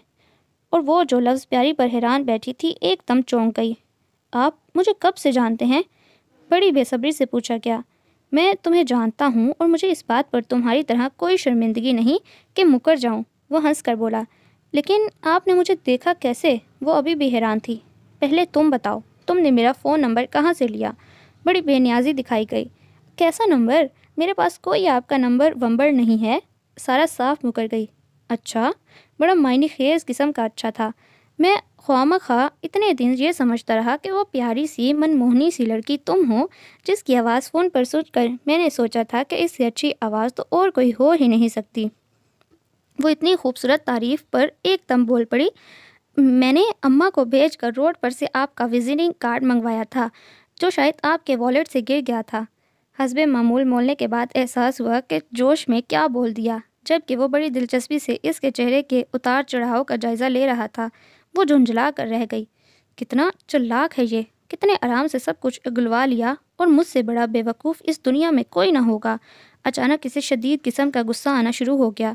اور وہ جو لفظ پیاری پر حیران بیٹھی تھی ایک دم چونک گئی۔ آپ مجھے کب سے جانتے ہیں؟ بڑی بے صبری سے پوچھا گیا۔ میں تمہیں جانتا ہوں اور مجھے اس بات پر تمہاری طرح کوئی شرمندگی نہیں کہ مکر جاؤں۔ وہ ہنس کر بولا۔ لیکن آپ نے مجھے دیکھا کیسے؟ وہ ابھی بھی حیران تھی۔ پہلے تم بتاؤ، تم نے میرا فون نمبر کہاں سے لیا؟ بڑی بے نیازی دکھائی گئی۔ کیسا نمبر؟ میرے پاس کوئی آپ کا نمبر ومبر نہیں ہے۔ سارا صاف مکر گئی۔ اچھا، بڑا معنی خیز قسم کا اچھا تھا۔ میں خواہ اتنے دن یہ سمجھتا رہا کہ وہ پیاری سی منموہنی سی لڑکی تم ہو جس کی آواز فون پر سن کر میں نے سوچا تھا کہ اس سے اچھی آواز تو اور کوئی ہو ہی نہیں سکتی۔ وہ اتنی خوبصورت تعریف پر ایک دم بول پڑی۔ میں نے اماں کو بھیج کر روڈ پر سے آپ کا وزٹنگ کارڈ منگوایا تھا، جو شاید آپ کے والیٹ سے گر گیا تھا۔ حسب معمول مولنے کے بعد احساس ہوا کہ جوش میں کیا بول دیا، جبکہ وہ بڑی دلچسپی سے اس کے چہرے کے اتار چڑھاؤ کا جائزہ لے رہا تھا۔ وہ جھنجھلا کر رہ گئی۔ کتنا چلاک ہے یہ، کتنے آرام سے سب کچھ اگلوا لیا، اور مجھ سے بڑا بے وقوف اس دنیا میں کوئی نہ ہوگا۔ اچانک اسے شدید قسم کا غصہ آنا شروع ہو گیا۔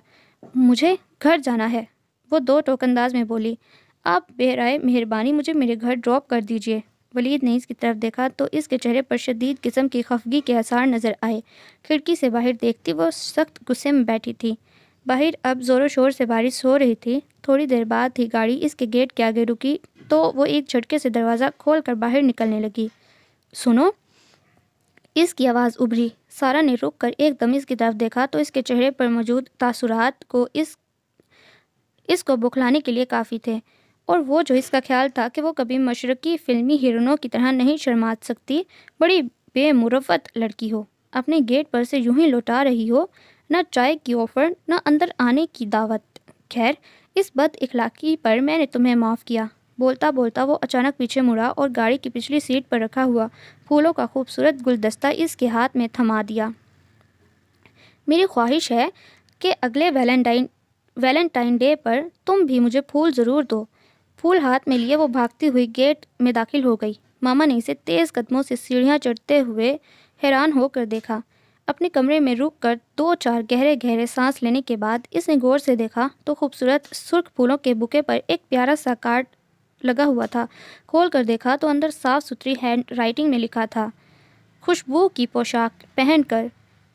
مجھے گھر جانا ہے، وہ دو ٹوک انداز میں بولی۔ آپ برائے مہربانی مجھے میرے گھر ڈراپ کر دیجیے۔ ولید نے اس کی طرف دیکھا تو اس کے چہرے پر شدید قسم کی خفگی کے آثار نظر آئے۔ کھڑکی سے باہر دیکھتی وہ سخت غصے میں بیٹھی تھی۔ باہر اب زور و شور سے بارش ہو رہی تھی۔ تھوڑی دیر بعد ہی گاڑی اس کے گیٹ کے آگے رکی تو وہ ایک جھٹکے سے دروازہ کھول کر باہر نکلنے لگی۔ سنو، اس کی آواز ابھری۔ سارا نے رک کر ایک دم اس کی طرف دیکھا تو اس کے چہرے پر موجود تاثرات کو اس کو بکھلانے کے لیے کافی تھے، اور وہ جو اس کا خیال تھا کہ وہ کبھی مشرقی فلمی ہیروئنوں کی طرح نہیں شرما سکتی، بڑی بے مروت لڑکی ہو، اپنے گیٹ پر سے یوں ہی لوٹا رہی ہو، نہ چائے کی آفر نہ اندر آنے کی دعوت۔ خیر، اس بد اخلاقی پر میں نے تمہیں معاف کیا۔ بولتا بولتا وہ اچانک پیچھے مڑا اور گاڑی کی پچھلی سیٹ پر رکھا ہوا پھولوں کا خوبصورت گلدستہ اس کے ہاتھ میں تھما دیا۔ میری خواہش ہے کہ اگلے ویلنٹائن ڈے پر تم بھی مجھے پھول ضرور دو۔ پھول ہاتھ میں لیے وہ بھاگتی ہوئی گیٹ میں داخل ہو گئی۔ ماما نے اسے تیز قدموں سے سیڑھیاں چڑھتے ہوئے حیران ہو کر دیکھا۔ اپنے کمرے میں رک کر دو چار گہرے سانس لینے کے بعد اس نے غور سے دیکھا تو خوبصورت سرخ پھولوں کے بوکے پر ایک پیارا سا کارڈ لگا ہوا تھا۔ کھول کر دیکھا تو اندر صاف ستھری ہینڈ رائٹنگ میں لکھا تھا، خوشبو کی پوشاک پہن کر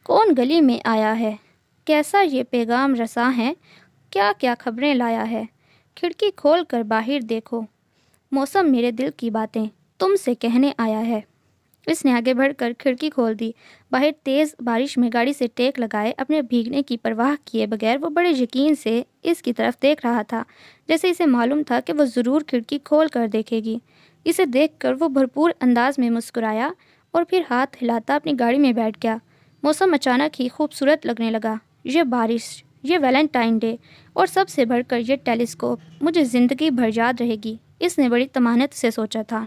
کون گلی میں آیا ہے، کیسا یہ پیغام رساں ہے، کیا کیا خبریں لایا ہے، کھڑکی کھول کر باہر دیکھو، موسم میرے دل کی باتیں تم سے کہنے آیا ہے۔ اس نے آگے بڑھ کر کھڑکی کھول دی۔ باہر تیز بارش میں گاڑی سے ٹیک لگائے اپنے بھیگنے کی پرواہ کیے بغیر وہ بڑے یقین سے اس کی طرف دیکھ رہا تھا، جیسے اسے معلوم تھا کہ وہ ضرور کھڑکی کھول کر دیکھے گی۔ اسے دیکھ کر وہ بھرپور انداز میں مسکرایا اور پھر ہاتھ ہلاتا اپنی گاڑی میں بیٹھ گیا۔ موسم اچانک ہی خوبصورت لگنے لگا۔ یہ بارش، یہ ویلنٹائن ڈے، اور سب سے بڑھ کر یہ ٹیلیسکوپ مجھے زندگی بھر یاد رہے گی، اس نے بڑی تمانت سے سوچا تھا۔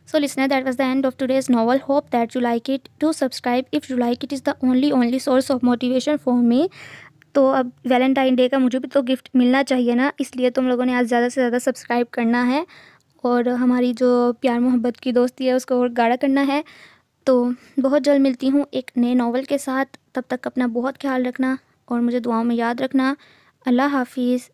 So listener, that was the end of today's novel. Hope that you like it. Do subscribe if you like it. Is the only source of motivation for me. تو اب ویلنٹائن ڈے کا مجھے بھی تو گفٹ ملنا چاہیے نا، اس لیے تم لوگوں نے آج زیادہ سے زیادہ سبسکرائب کرنا ہے اور ہماری جو پیار محبت کی دوستی ہے اس کو اور گاڑھا کرنا ہے۔ تو بہت جلد ملتی ہوں ایک نئے ناول کے ساتھ، تب تک اپنا بہت خیال رکھنا اور مجھے دعاؤں میں یاد رکھنا۔ اللہ حافظ۔